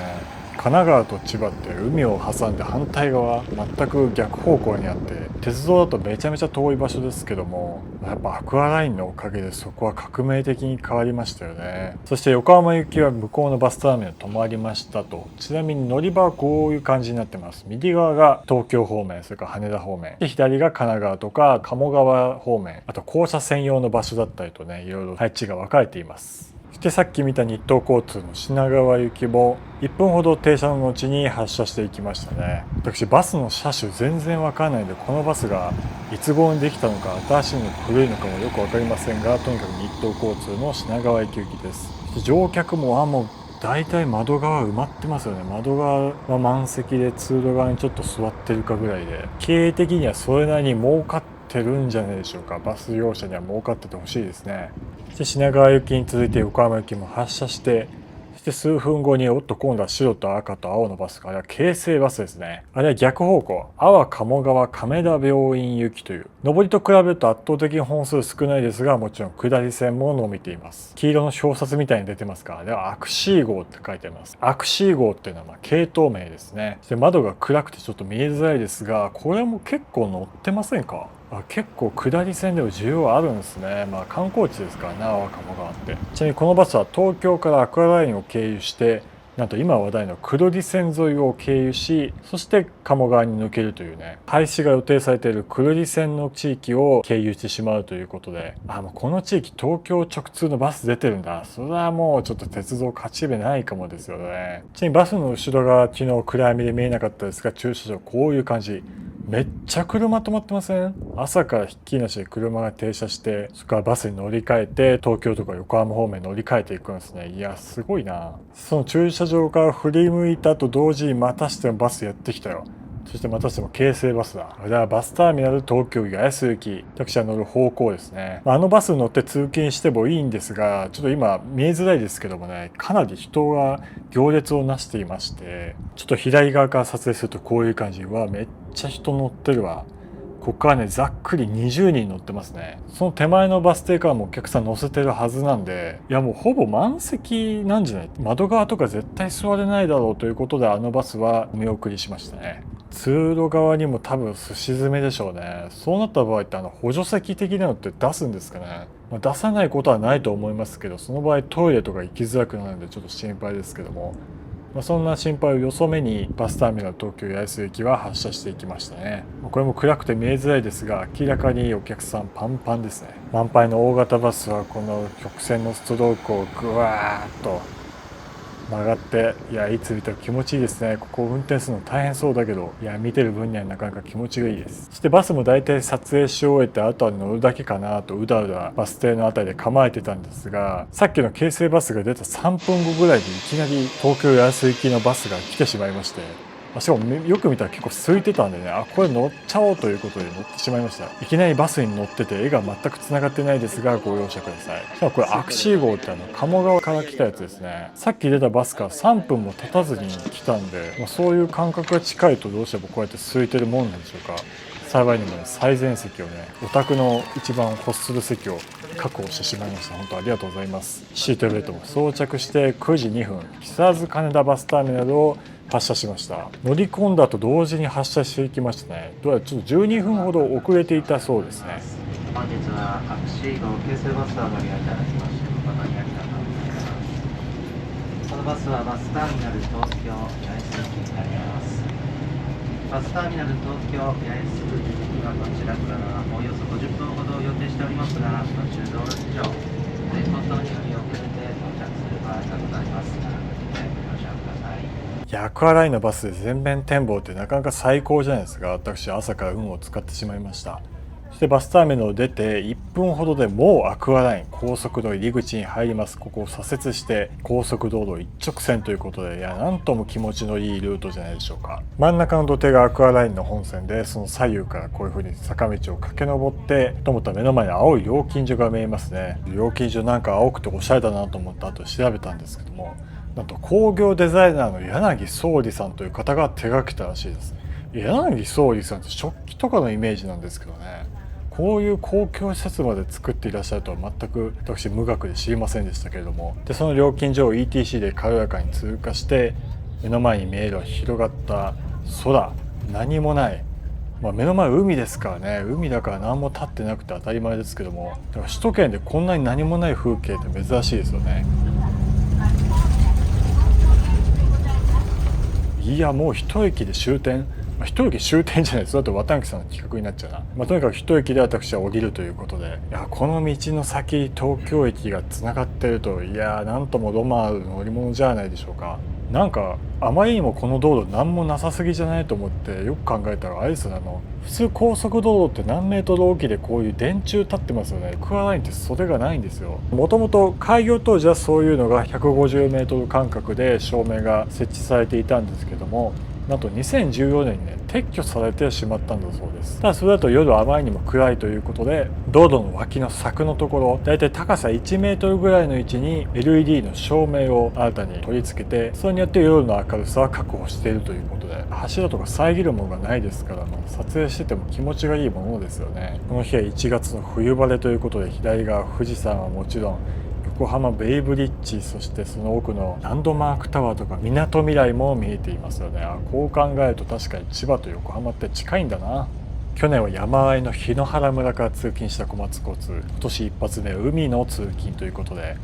神奈川と千葉って海を挟んで反対側全く逆方向にあって、鉄道だとめちゃめちゃ遠い場所ですけども、やっぱアクアラインのおかげでそこは革命的に変わりましたよね。そして横浜行きは向こうのバスターミナル止まりましたと。ちなみに乗り場はこういう感じになってます。右側が東京方面、それから羽田方面で、左が神奈川とか鴨川方面、あと降車専用の場所だったりとね、いろいろ配置が分かれています。そしてさっき見た日東交通の品川行きも1分ほど停車の後に発車していきましたね。私バスの車種全然わからないので、このバスがいつ頃にできたのか新しいのか古いのかもよく分かりませんが、とにかく日東交通の品川行き行きです。そして乗客ももう大体窓側埋まってますよね。窓側は満席で通路側にちょっと座ってるかぐらいで、経営的にはそれなりに儲かってるんじゃないでしょうか。バス業者には儲かっててほしいですね。そして品川行きに続いて横浜行きも発車して、そして数分後に今度は白と赤と青のバスが、あれは京成バスですね。あれは逆方向、阿波鴨川亀田病院行きという、上りと比べると圧倒的に本数少ないですが、もちろん下り線も伸びています。黄色の表札みたいに出てますが、あれはアクシー号って書いてあります。アクシー号っていうのは系統名ですね。そして窓が暗くてちょっと見えづらいですが、これも結構乗ってませんか？結構下り線でも需要あるんですね。観光地ですからね、阿波鴨川って。ちなみにこのバスは東京からアクアラインを経由して、なんと今話題の黒利線沿いを経由し、そして鴨川に抜けるというね、廃止が予定されている黒利線の地域を経由してしまうということで、もうこの地域東京直通のバス出てるんだ。それはもうちょっと鉄道勝ち目ないかもですよね。ちなみにバスの後ろが昨日暗闇で見えなかったですが、駐車場こういう感じ。めっちゃ車止まってません？朝からひっきりなしで車が停車して、そこからバスに乗り換えて東京とか横浜方面に乗り換えていくんですね。いやすごいな。その駐車場から振り向いたと同時にまたしてもバスやってきたよ。そしてまたしても京成バスだ。これはバスターミナル東京八重洲行き、私は乗る方向ですね。あのバスに乗って通勤してもいいんですが、ちょっと今見えづらいですけどもね、かなり人が行列をなしていまして、ちょっと左側から撮影するとこういう感じ。めっちゃ人乗ってるわ。ここからね、ざっくり20人乗ってますね。その手前のバス停からもお客さん乗せてるはずなんで、いやもうほぼ満席なんじゃない？窓側とか絶対座れないだろうということで、あのバスはお見送りしましたね。通路側にも多分すし詰めでしょうね。そうなった場合って補助席的なのって出すんですかね。出さないことはないと思いますけど、その場合トイレとか行きづらくなるんでちょっと心配ですけども、そんな心配をよそめにバスターミナル東京八重洲駅は発車していきましたね。これも暗くて見えづらいですが、明らかにお客さんパンパンですね。満杯の大型バスはこの曲線のストロークをぐわーっと曲がって、いやいつ見ても気持ちいいですね。ここ運転するの大変そうだけど、いや見てる分にはなかなか気持ちがいいです。そしてバスも大体撮影し終えて、あとは乗るだけかなとうだうだバス停のあたりで構えてたんですが、さっきの京成バスが出た3分後ぐらいでいきなり東京八重洲行きのバスが来てしまいまして、しかもよく見たら結構空いてたんでね、これ乗っちゃおうということで乗ってしまいました。いきなりバスに乗ってて絵が全く繋がってないですがご容赦ください。しかもこれアクシー号って鴨川から来たやつですね。さっき出たバスから3分も経たずに来たんで、そういう感覚が近いとどうしてもこうやって空いてるもんなんでしょうか。幸いにもね、最前席をね、お宅の一番欲する席を確保してしまいました。本当ありがとうございます。シートベルトも装着して9時2分、木更津金田バスターミナルを発車しました。乗り込んだと同時に発車していきましたね。どうやらちょっと12分ほど遅れていたそうですね。本日はアクシー号京成バスターご利用いただきまして誠にありがとうございます。このバスはバスターミナル東京八重洲行きになります。バスターミナル東京八重洲行きはこちらからおよそ50分ほど予定しておりますが、途中道路事情、前方等により遅れて到着する場合がございますが、ご了承ください。アクアラインのバスで全面展望ってなかなか最高じゃないですか。私朝から運を使ってしまいました。そしてバスターミナルを出て1分ほどでもうアクアライン高速の入り口に入ります。ここを左折して高速道路一直線ということで、なんとも気持ちのいいルートじゃないでしょうか。真ん中の土手がアクアラインの本線で、その左右からこういう風に坂道を駆け上ってと思ったら目の前に青い料金所が見えますね。料金所なんか青くておしゃれだなと思った後調べたんですけども、なんと工業デザイナーの柳宗理さんという方が手がけたらしいです。柳宗理さんって食器とかのイメージなんですけどね、こういう公共施設まで作っていらっしゃるとは全く私無学で知りませんでしたけれども、でその料金所を ETC で軽やかに通過して、目の前に見える広がった空、何もない、目の前海ですからね、海だから何も立ってなくて当たり前ですけども、だから首都圏でこんなに何もない風景って珍しいですよね。いやもう一駅で終点、一駅終点じゃないです。だって綿貫さんの企画になっちゃうな。とにかく一駅で私は降りるということで、この道の先東京駅がつながっていると、なんともロマンある乗り物じゃないでしょうか。なんかあまりにもこの道路何もなさすぎじゃないと思って、よく考えたらあれですよね、普通高速道路って何メートルおきでこういう電柱立ってますよね。アクアラインってそれがないんですよ。もともと開業当時はそういうのが150メートル間隔で照明が設置されていたんですけども、なんと2014年にね撤去されてしまったんだそうです。ただそれだと夜あまりにも暗いということで、道路の脇の柵のところ、だいたい高さ1メートルぐらいの位置に LED の照明を新たに取り付けて、それによって夜の明るさは確保しているということで、柱とか遮るものがないですから、撮影してても気持ちがいいものですよね。この日は1月の冬晴れということで、左側富士山はもちろん横浜ベイブリッジ、そしてその奥のランドマークタワーとかみなとみらいも見えていますよね。こう考えると確かに千葉と横浜って近いんだな。去年は山あいの檜原村から通勤した小松交通、今年一発で海の通勤ということで、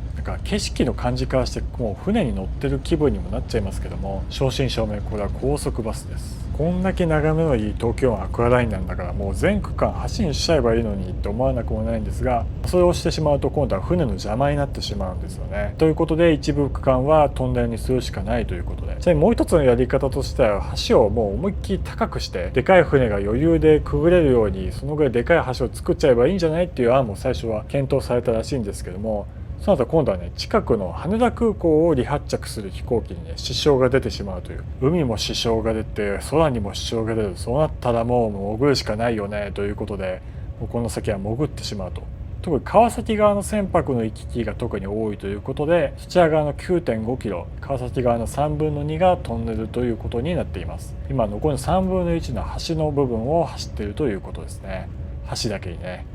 景色の感じからしてもう船に乗ってる気分にもなっちゃいますけども、正真正銘これは高速バスです。こんだけ眺めのいい東京湾アクアラインなんだから、もう全区間橋にしちゃえばいいのにって思わなくもないんですが、それをしてしまうと今度は船の邪魔になってしまうんですよね。ということで一部区間はトンネルにするしかないということで、ちなみにもう一つのやり方としては、橋をもう思いっきり高くしてでかい船が余裕でくぐれるように、そのぐらいでかい橋を作っちゃえばいいんじゃないっていう案も最初は検討されたらしいんですけども、その後今度はね、近くの羽田空港を離発着する飛行機にね、支障が出てしまうという。海も支障が出て、空にも支障が出る。そうなったらもう潜るしかないよねということで、もうこの先は潜ってしまうと。特に川崎側の船舶の行き来が特に多いということで、そちら側の 9.5 キロ、川崎側の3分の2がトンネルということになっています。今残りの3分の1の橋の部分を走っているということですね。橋だけにね。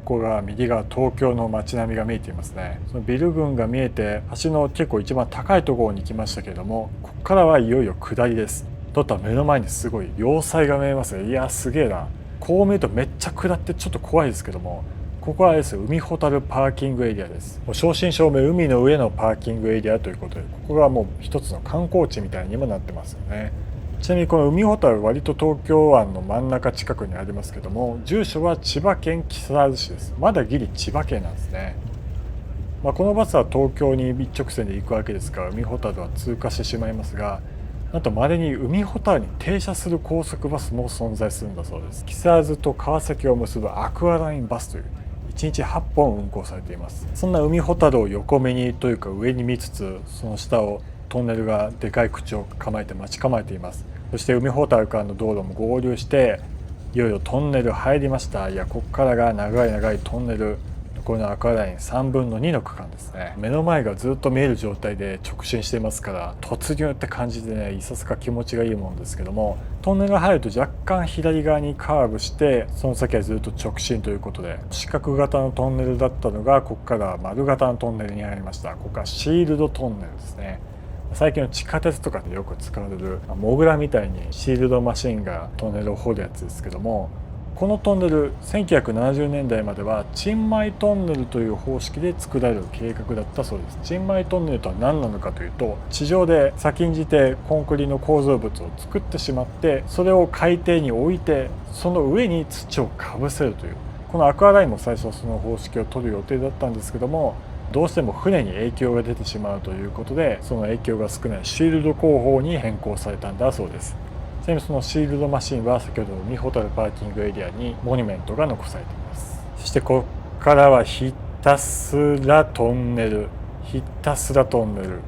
ここが右側、東京の街並みが見えていますね。そのビル群が見えて、橋の結構一番高いところに来ましたけれども、ここからはいよいよ下りです。だったら目の前にすごい要塞が見えますね。いやすげえな。こう見るとめっちゃ下ってちょっと怖いですけども、ここはです、海ほたるパーキングエリアです。もう正真正銘海の上のパーキングエリアということで、ここがもう一つの観光地みたいにもなってますよね。ちなみにこの海ほたる、割と東京湾の真ん中近くにありますけども、住所は千葉県木更津市です。まだギリ千葉県なんですね。このバスは東京に一直線で行くわけですから、海ほたるは通過してしまいますが、なんと稀に海ほたるに停車する高速バスも存在するんだそうです。木更津と川崎を結ぶアクアラインバスという1日8本運行されています。そんな海ほたるを横目にというか上に見つつ、その下をトンネルがでかい口を構えて待ち構えています。そして海ほたるからの道路も合流して、いよいよトンネル入りました。いや、ここからが長いトンネル、このアクアライン3分の2の区間ですね。目の前がずっと見える状態で直進していますから、突入って感じでね、いささか気持ちがいいものですけども、トンネルが入ると若干左側にカーブして、その先はずっと直進ということで、四角型のトンネルだったのが、ここから丸型のトンネルに入りました。ここはシールドトンネルですね。最近の地下鉄とかでよく使われるモグラみたいにシールドマシンがトンネルを掘るやつですけども、このトンネル1970年代まではチンマイトンネルという方式で作られる計画だったそうです。チンマイトンネルとは何なのかというと、地上で先んじてコンクリの構造物を作ってしまって、それを海底に置いて、その上に土をかぶせるという、このアクアラインも最初その方式を取る予定だったんですけども、どうしても船に影響が出てしまうということで、その影響が少ないシールド工法に変更されたんだそうです。ちなみにそのシールドマシンは先ほどの海ほたるパーキングエリアにモニュメントが残されています。そしてここからはひたすらトンネル、ひたすらトンネル。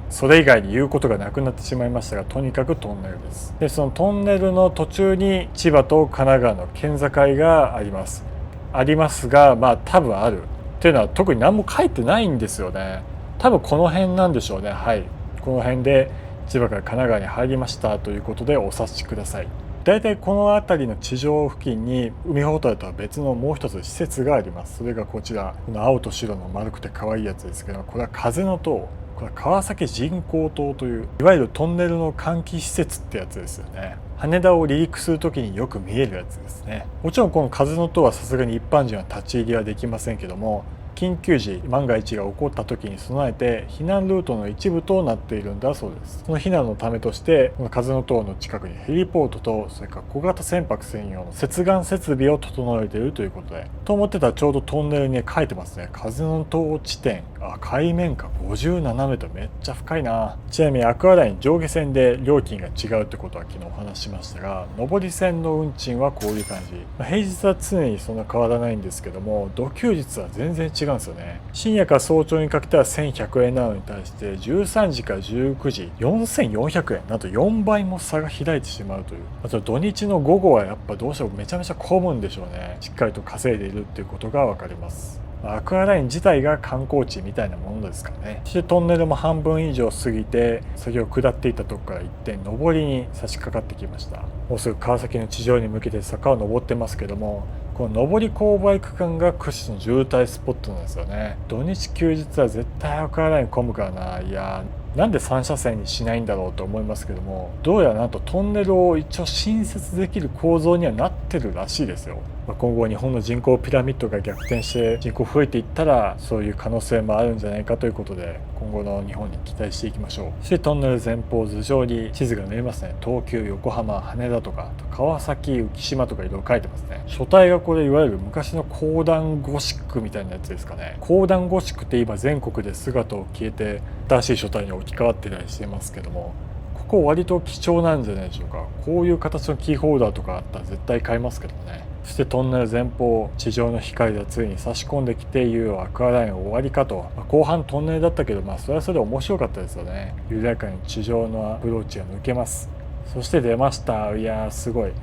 それ以外に言うことがなくなってしまいましたが、とにかくトンネルです。で、そのトンネルの途中に千葉と神奈川の県境があります。ありますが、多分ある。っていうのは特に何も書いてないんですよね。多分この辺なんでしょうね。はい。この辺で千葉から神奈川に入りましたということでお察しください。だいたいこの辺りの地上付近に海ほたるとは別のもう一つ施設があります。それがこちら、この青と白の丸くて可愛いやつですけど、これは風の塔。これは川崎人工島という、いわゆるトンネルの換気施設ってやつですよね。羽田を離陸するときによく見えるやつですね。もちろんこの風の塔はさすがに一般人は立ち入りはできませんけども、緊急時万が一が起こった時に備えて避難ルートの一部となっているんだそうです。その避難のためとしてこの風の塔の近くにヘリポートと、それから小型船舶専用の接岸設備を整えているということで、と思ってたらちょうどトンネルに書いてますね。風の塔地点、海面下57メートル、めっちゃ深いな。ちなみにアクアライン上下線で料金が違うってことは昨日お話ししましたが、上り線の運賃はこういう感じ。平日は常にそんな変わらないんですけども、土休日は全然違うんですよね。深夜から早朝にかけては1100円なのに対して13時から19時4400円、なんと4倍も差が開いてしまうという。あと土日の午後はやっぱどうしてもめちゃめちゃ混むんでしょうね。しっかりと稼いでいるっていうことが分かります。アクアライン自体が観光地みたいなものですからね。そしてトンネルも半分以上過ぎて、先を下っていたところから一転上りに差し掛かってきました。もうすぐ川崎の地上に向けて坂を登ってますけども、この上り勾配区間が屈指の渋滞スポットなんですよね。土日休日は絶対アクアライン混むからな。いやなんで3車線にしないんだろうと思いますけども、どうやらなんとトンネルを一応新設できる構造にはなってるらしいですよ。今後日本の人口ピラミッドが逆転して人口増えていったら、そういう可能性もあるんじゃないかということで、今後の日本に期待していきましょう。そしてトンネル前方頭上に地図が見えますね。東急、横浜、羽田とか川崎、浮島とかいろいろ書いてますね。書体がこれいわゆる昔の講談ゴシックみたいなやつですかね。講談ゴシックって今全国で姿を消えて新しい書体に置き換わってたりしていますけども、ここ割と貴重なんじゃないでしょうか。こういう形のキーホルダーとかあったら絶対買いますけどね。そしてトンネル前方、地上の光がついに差し込んできて、いよいよアクアライン終わりかと。後半トンネルだったけど、それはそれで面白かったですよね。緩やかに地上のアプローチが抜けます。そして出ました。いやーすごい。こ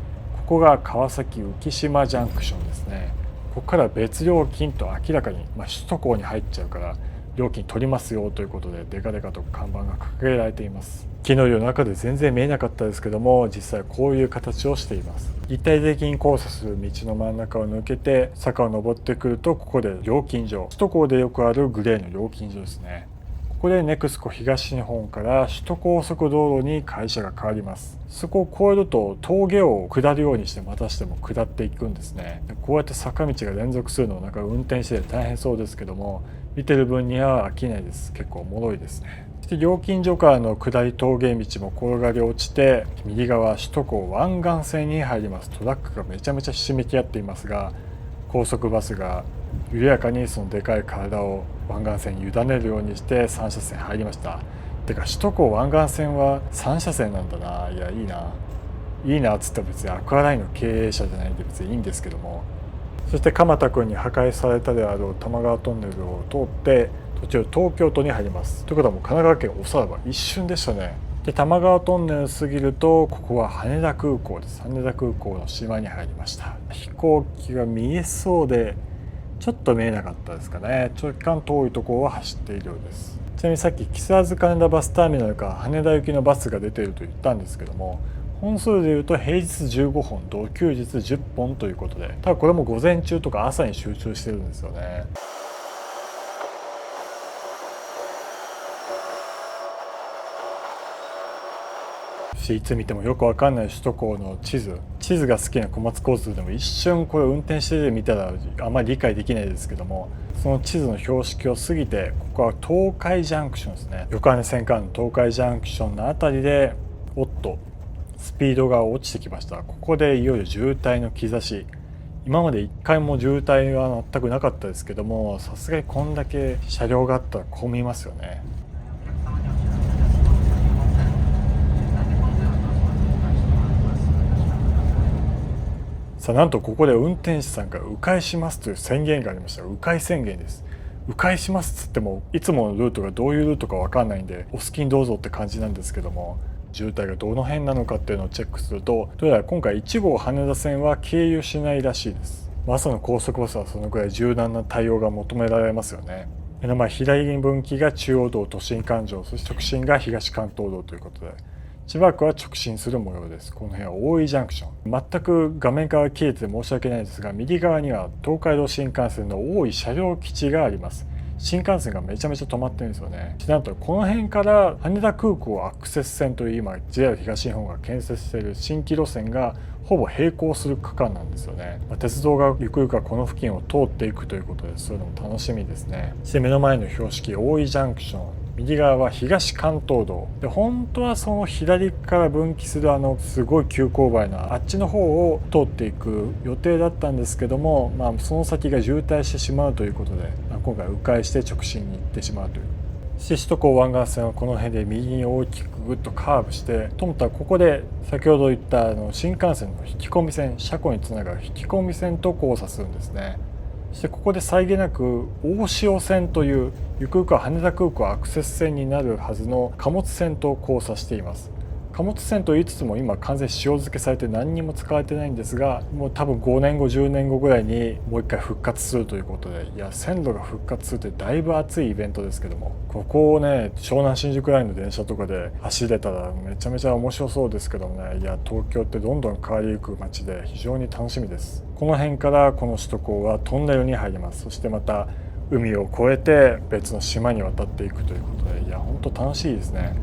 こが川崎浮島ジャンクションですね。ここから別料金と明らかに、首都高に入っちゃうから料金取りますよということでデカデカと看板が掲げられています。昨日夜中で全然見えなかったですけども、実際こういう形をしています。立体的に交差する道の真ん中を抜けて坂を登ってくると、ここで料金所、首都高でよくあるグレーの料金所ですね。ここでネクスコ東日本から首都高速道路に会社が変わります。そこを越えると峠を下るようにしてまたしても下っていくんですね。こうやって坂道が連続するのを運転してて大変そうですけども、見てる分には飽きないです。結構おもろいですね。そして料金所からの下り峠道も転がり落ちて、右側首都高湾岸線に入ります。トラックがめちゃめちゃひしめき合っていますが、高速バスが緩やかにそのでかい体を湾岸線に委ねるようにして3車線入りました。てか首都高湾岸線は3車線なんだな。いやいいなっつったら別にアクアラインの経営者じゃないんで別にいいんですけども、そして鎌田君に破壊されたであろう多摩川トンネルを通って途中東京都に入ります。ということはもう神奈川県おさらば一瞬でしたね。で多摩川トンネルを過ぎるとここは羽田空港です。羽田空港の島に入りました。飛行機が見えそうでちょっと見えなかったですかね。若干遠いところを走っているようです。ちなみにさっき木更津金田バスターミナルから羽田行きのバスが出ていると言ったんですけども、本数でいうと平日15本と休日10本ということで、ただこれも午前中とか朝に集中してるんですよね。いつ見てもよくわかんない首都高の地図が好きな小松交通でも一瞬これ運転してて見たらあまり理解できないですけども、その地図の標識を過ぎてここは東海ジャンクションですね。横羽線からの東海ジャンクションのあたりでおっとスピードが落ちてきました。ここでいよいよ渋滞の兆し。今まで一回も渋滞は全くなかったですけども、さすがにこんだけ車両があったら混みますよね。さあなんとここで運転手さんから迂回しますという宣言がありました。迂回宣言です。迂回しますっつってもいつものルートがどういうルートか分かんないんでお好きにどうぞって感じなんですけども、渋滞がどの辺なのかっていうのをチェックすると、どうやら今回1号羽田線は経由しないらしいです。朝の高速バスはそのくらい柔軟な対応が求められますよね。目の前左分岐が中央道都心環状、そして直進が東関東道ということで、しばらくは直進する模様です。この辺は大井ジャンクション。全く画面から消えて申し訳ないですが、右側には東海道新幹線の大井車両基地があります。新幹線がめちゃめちゃ止まってるんですよね。なんとこの辺から羽田空港アクセス線という今 JR 東日本が建設している新規路線がほぼ並行する区間なんですよね。鉄道がゆくゆくはこの付近を通っていくということで、そういうのも楽しみですね。そして目の前の標識大井ジャンクション、右側は東関東道で、本当はその左から分岐するすごい急勾配のあっちの方を通っていく予定だったんですけども、その先が渋滞してしまうということで、今回迂回して直進に行ってしまうという。そして首都高湾岸線はこの辺で右に大きくグッとカーブして、と思ったらここで先ほど言った新幹線の引き込み線、車庫につながる引き込み線と交差するんですね。そしてここでさりげなく大潮線というゆくゆくは羽田空港アクセス線になるはずの貨物線と交差しています。貨物線と言いつつも今完全に塩漬けされて何にも使われてないんですが、もう多分5年後10年後ぐらいにもう一回復活するということで、いや線路が復活するってだいぶ熱いイベントですけども、ここをね湘南新宿ラインの電車とかで走れたらめちゃめちゃ面白そうですけどもね。いや東京ってどんどん変わりゆく街で非常に楽しみです。この辺からこの首都高はトンネルに入ります。そしてまた海を越えて別の島に渡っていくということで、いや本当楽しいですね。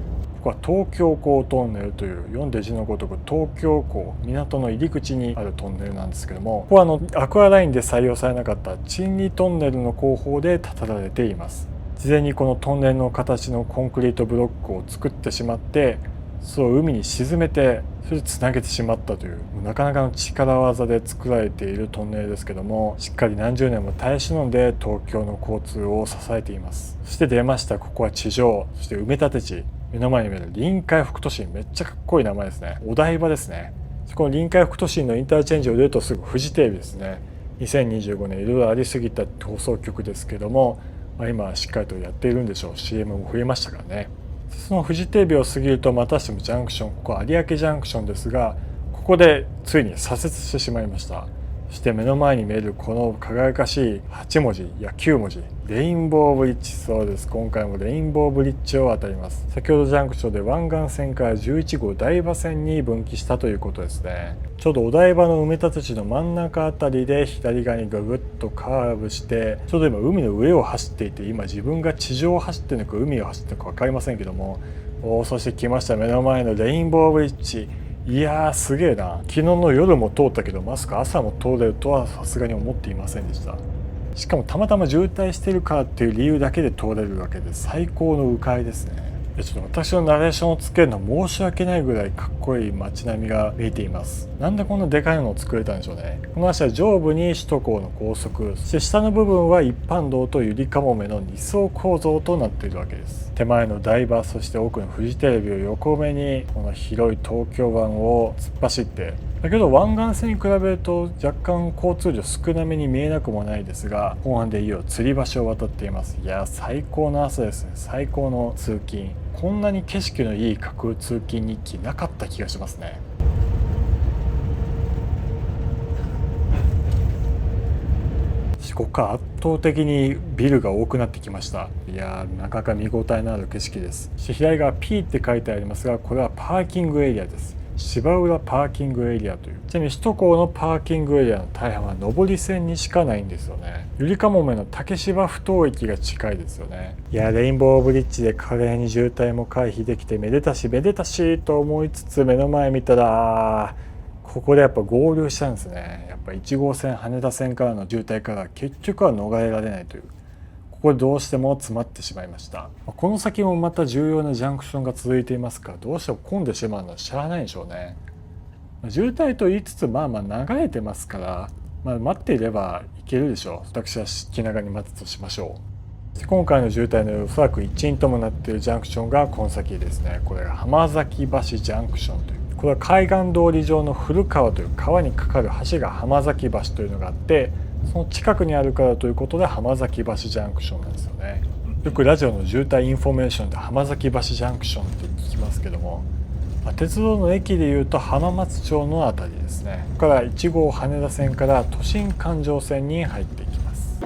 ここは東京港トンネルという読んで字のごとく東京港港の入り口にあるトンネルなんですけども、ここはアクアラインで採用されなかった陳里トンネルの工法で建てられています。事前にこのトンネルの形のコンクリートブロックを作ってしまって、それを海に沈めてそれでつなげてしまったというなかなかの力技で作られているトンネルですけども、しっかり何十年も耐え忍んで東京の交通を支えています。そして出ました。ここは地上、そして埋め立て地、目の前に見える臨海副都心、めっちゃかっこいい名前ですね。お台場ですね。この臨海副都心のインターチェンジを出るとすぐフジテレビですね。2025年いろいろありすぎた放送局ですけども、今はしっかりとやっているんでしょう。 CM も増えましたからね。そのフジテレビを過ぎるとまたしてもジャンクション、ここ有明ジャンクションですが、ここでついに左折してしまいました。そして目の前に見えるこの輝かしい8文字いや9文字、レインボーブリッジ。そうです、今回もレインボーブリッジを渡ります。先ほどジャンクションで湾岸線から11号台場線に分岐したということですね。ちょうどお台場の埋め立て地の真ん中あたりで左側にぐぐっとカーブして、ちょうど今海の上を走っていて、今自分が地上を走ってるのか海を走ってるのか分かりませんけども、そして来ました、目の前のレインボーブリッジ。いやーすげえな。昨日の夜も通ったけどまさか朝も通れるとはさすがに思っていませんでした。しかもたまたま渋滞してるからっていう理由だけで通れるわけで、最高の迂回ですね。ちょっと私のナレーションをつけるのは申し訳ないぐらいかっこいい街並みが見えています。なんでこんなでかいのを作れたんでしょうね。この足は上部に首都高の高速、そして下の部分は一般道とゆりかもめの2層構造となっているわけです。手前の台場、そして奥のフジテレビを横目にこの広い東京湾を突っ走って、だけど湾岸線に比べると若干交通量少なめに見えなくもないですが、後半でいよいよ吊り橋を渡っています。いや最高の朝ですね。最高の通勤。こんなに景色のいい架空通勤日記なかった気がしますね。ここから圧倒的にビルが多くなってきました。いやーなかなか見応えのある景色です。左側 P って書いてありますが、これはパーキングエリアです。芝浦パーキングエリアという。ちなみに首都高のパーキングエリアの大半は上り線にしかないんですよね。ゆりかもめの竹芝不当駅が近いですよね。いやレインボーブリッジで華麗に渋滞も回避できてめでたしめでたしと思いつつ、目の前見たらここでやっぱ合流したんですね。やっぱ1号線羽田線からの渋滞から結局は逃れられないという、ここでどうしても詰まってしまいました。この先もまた重要なジャンクションが続いていますから、どうしても混んでしまうのはしゃあないでしょうね。渋滞と言いつつ流れてますから、待っていればいけるでしょう。私は気長に待つとしましょう。今回の渋滞のおそらく一因ともなっているジャンクションがこの先ですね。これが浜崎橋ジャンクションという、これは海岸通り上の古川という川に架かる橋が浜崎橋というのがあって、その近くにあるからということで浜崎橋ジャンクションなんですよね。よくラジオの渋滞インフォメーションで浜崎橋ジャンクションって聞きますけども、鉄道の駅でいうと浜松町のあたりですね。ここから1号羽田線から都心環状線に入っていきます。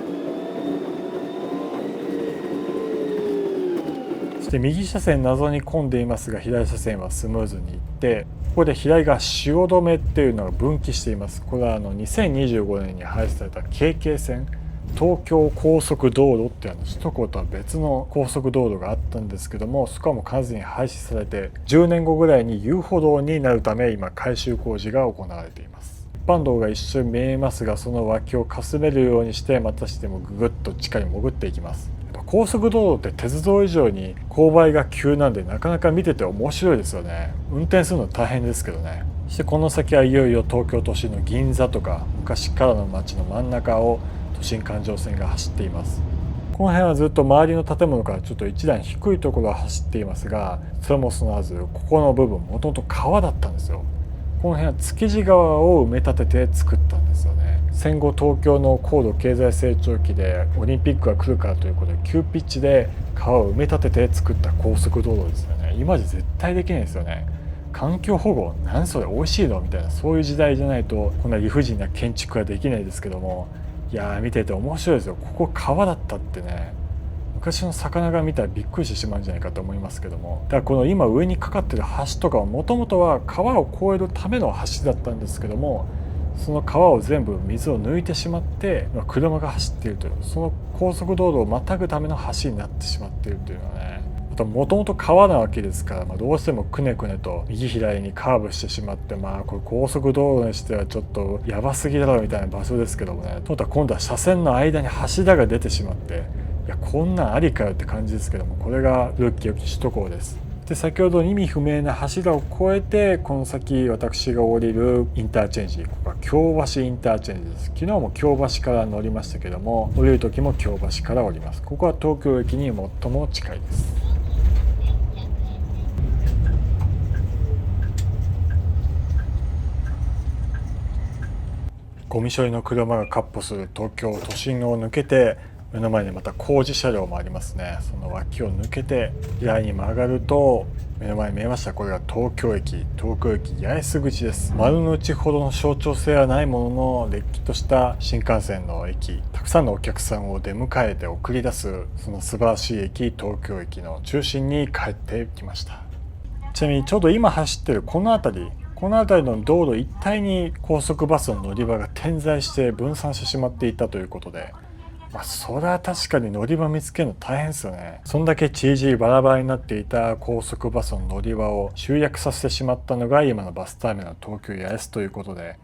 そして右車線謎に混んでいますが、左車線はスムーズに行って、ここで左が汐留っていうのが分岐しています。これは2025年に廃止された KK 線、東京高速道路って首都高とは別の高速道路があったんですけども、そこはもう完全に廃止されて10年後ぐらいに遊歩道になるため今改修工事が行われています。一般道が一瞬見えますが、その脇をかすめるようにしてまたしてもぐぐっと地下に潜っていきます。高速道路って鉄道以上に勾配が急なんでなかなか見てて面白いですよね。運転するの大変ですけどね。そしてこの先はいよいよ東京都心の銀座とか昔からの街の真ん中を都心環状線が走っています。この辺はずっと周りの建物からちょっと一段低いところを走っていますが、それもそのはずここの部分もともと川だったんですよ。この辺は築地川を埋め立てて作ったんですよね。戦後東京の高度経済成長期でオリンピックが来るからということで急ピッチで川を埋め立てて作った高速道路ですよね。今じゃ絶対できないですよね。環境保護何それ美味しいのみたいな、そういう時代じゃないとこんな理不尽な建築はできないですけども、いやー見てて面白いですよ。ここ川だったってね、昔の魚が見たらびっくりしてしまうんじゃないかと思いますけども、だからこの今上にかかってる橋とかはもともとは川を越えるための橋だったんですけども、その川を全部水を抜いてしまって車が走っているという、その高速道路をまたぐための橋になってしまっているというのはね、もともと川なわけですから、どうしてもくねくねと右左にカーブしてしまって、これ高速道路にしてはちょっとやばすぎだろうみたいな場所ですけどもね、と今度は車線の間に柱が出てしまって、いやこんなんありかよって感じですけども、これが古き良き首都高です。で先ほど意味不明な柱を越えてこの先私が降りるインターチェンジ、ここは京橋インターチェンジです。昨日も京橋から乗りましたけども、降りる時も京橋から降ります。ここは東京駅に最も近いです。ゴミ処理の車が闊歩する東京都心を抜けて、目の前にまた工事車両もありますね。その脇を抜けて左に曲がると目の前に見えました。これが東京駅八重洲口です。丸の内ほどの象徴性はないものの、れっきとした新幹線の駅、たくさんのお客さんを出迎えて送り出す、その素晴らしい駅、東京駅の中心に帰ってきました。ちなみにちょうど今走ってるこの辺りの道路一帯に高速バスの乗り場が点在して分散してしまっていたということで、それは確かに乗り場見つけるの大変ですよね。そんだけちりじりバラバラになっていた高速バスの乗り場を集約させてしまったのが今のバスターミナル東京八重洲ということで、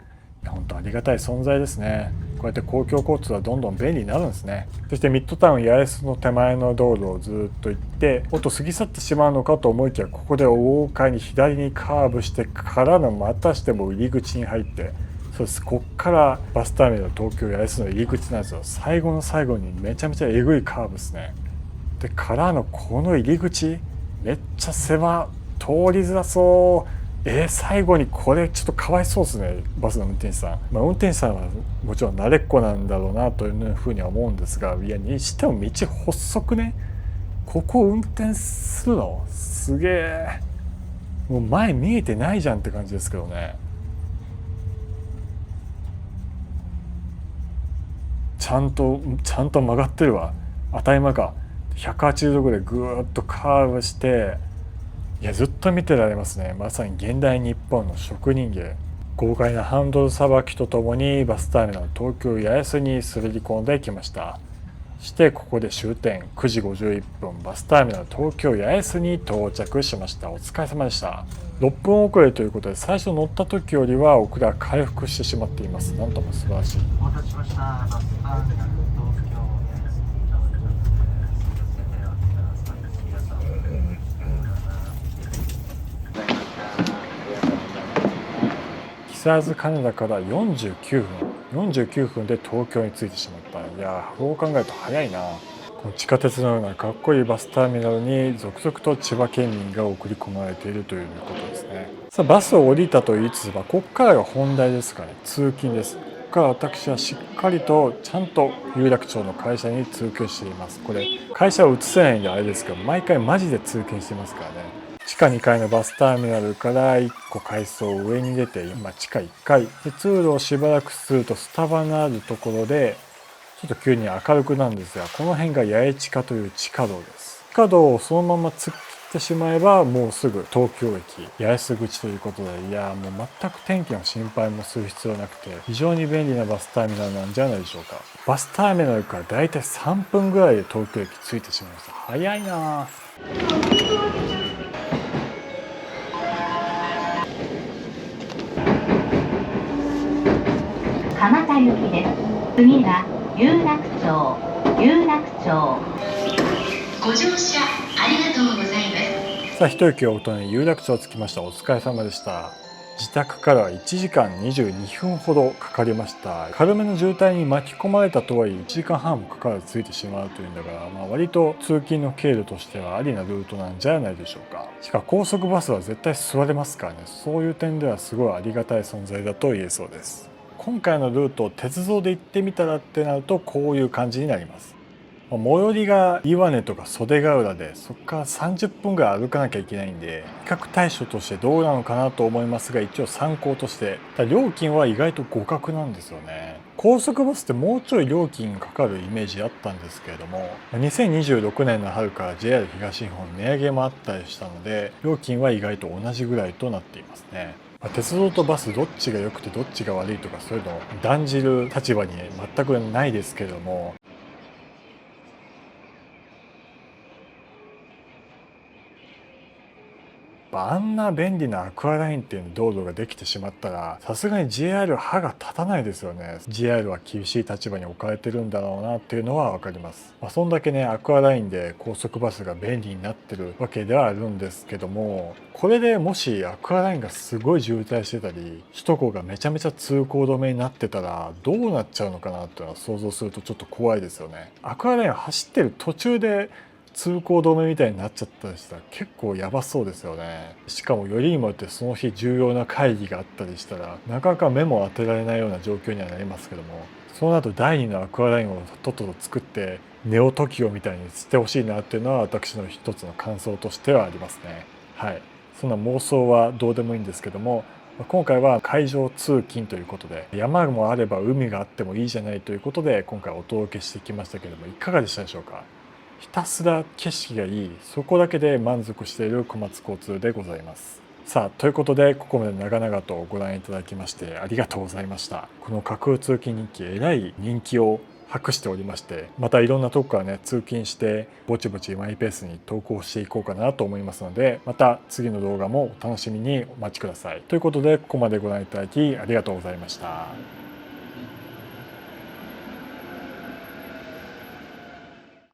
本当ありがたい存在ですね。こうやって公共交通はどんどん便利になるんですね。そしてミッドタウン八重洲の手前の道路をずっと行って過ぎ去ってしまうのかと思いきや、ここで大川に左にカーブしてからのまたしても入り口に入って、そうです、こっからバスターミナル東京八重洲の入り口なんですよ。最後の最後にめちゃめちゃえぐいカーブですね。でからのこの入り口めっちゃ狭、通りづらそう。最後にこれちょっとかわいそうですね、バスの運転手さん。運転手さんはもちろん慣れっこなんだろうなというふうには思うんですが、いやにしても道細くね、ここ運転するのすげえ、もう前見えてないじゃんって感じですけどね。ちゃんと曲がってるわ。当たり前か。180度ぐらいぐーっとカーブして、いやずっと見てられますね。まさに現代日本の職人芸。豪快なハンドルさばきとともにバスターミナル東京八重洲に滑り込んできました。そしてここで終点9時51分、バスターミナル東京八重洲に到着しました。お疲れ様でした。6分遅れということで、最初乗った時よりは遅れは回復してしまっています。なんとも素晴らしい。お待たせしました。バスターミナル東京八重洲に到着です。木更津金田から49分で東京に着いてしまった。いやー、そう考えると早いな。この地下鉄のようなかっこいいバスターミナルに続々と千葉県民が送り込まれているということですね。さあバスを降りたと言いつつ、ここからが本題ですかね。通勤です。ここから私はしっかりとちゃんと有楽町の会社に通勤しています。これ会社を映せないんであれですけど、毎回マジで通勤してますからね。地下2階のバスターミナルから1個階層上に出て、今地下1階で、通路をしばらくするとスタバのあるところでちょっと急に明るくなるんですが、この辺が八重地下という地下道です。地下道をそのまま突っ切ってしまえばもうすぐ東京駅八重洲口ということで、いやもう全く天気の心配もする必要なくて、非常に便利なバスターミナルなんじゃないでしょうか。バスターミナルからだいたい3分ぐらいで東京駅着いてしまいました。早いな。蒲田行きです。次は有楽町。ご乗車ありがとうございます。さあ一息を追うと有楽町着きました。お疲れ様でした。自宅からは1時間22分ほどかかりました。軽めの渋滞に巻き込まれたとはいえ1時間半もかからず着いてしまうというんだから、割と通勤の経路としてはありなルートなんじゃないでしょうか。しかも高速バスは絶対座れますからね。そういう点ではすごいありがたい存在だと言えそうです。今回のルートを鉄道で行ってみたらってなるとこういう感じになります。最寄りが岩根とか袖ヶ浦で、そこから30分ぐらい歩かなきゃいけないんで、比較対象としてどうなのかなと思いますが、一応参考として、料金は意外と互角なんですよね。高速バスってもうちょい料金かかるイメージあったんですけれども、2026年の春から JR 東日本値上げもあったりしたので、料金は意外と同じぐらいとなっていますね。鉄道とバスどっちが良くてどっちが悪いとかそういうのを断じる立場に全くないですけれども、あんな便利なアクアラインっていう道路ができてしまったら、さすがに JR 歯が立たないですよね。 JR は厳しい立場に置かれてるんだろうなっていうのは分かります。そんだけねアクアラインで高速バスが便利になってるわけではあるんですけども、これでもしアクアラインがすごい渋滞してたり、首都高がめちゃめちゃ通行止めになってたらどうなっちゃうのかなっていうのは想像するとちょっと怖いですよね。アクアラインを走ってる途中で通行止めみたいになっちゃったりしたら結構やばそうですよね。しかもよりにもよってその日重要な会議があったりしたらなかなか目も当てられないような状況にはなりますけども、そうなると第2のアクアラインをとっとと作ってネオ TOKIO みたいにしてほしいなっていうのは私の一つの感想としてはありますね。はい、そんな妄想はどうでもいいんですけども、今回は海上通勤ということで、山もあれば海があってもいいじゃないということで今回お届けしてきましたけども、いかがでしたでしょうか。ひたすら景色がいい、そこだけで満足している小松交通でございます。さあ、ということでここまで長々とご覧いただきましてありがとうございました。この架空通勤日記、えらい人気を博しておりまして、またいろんなとこからね通勤してぼちぼちマイペースに投稿していこうかなと思いますので、また次の動画もお楽しみにお待ちください。ということでここまでご覧いただきありがとうございました。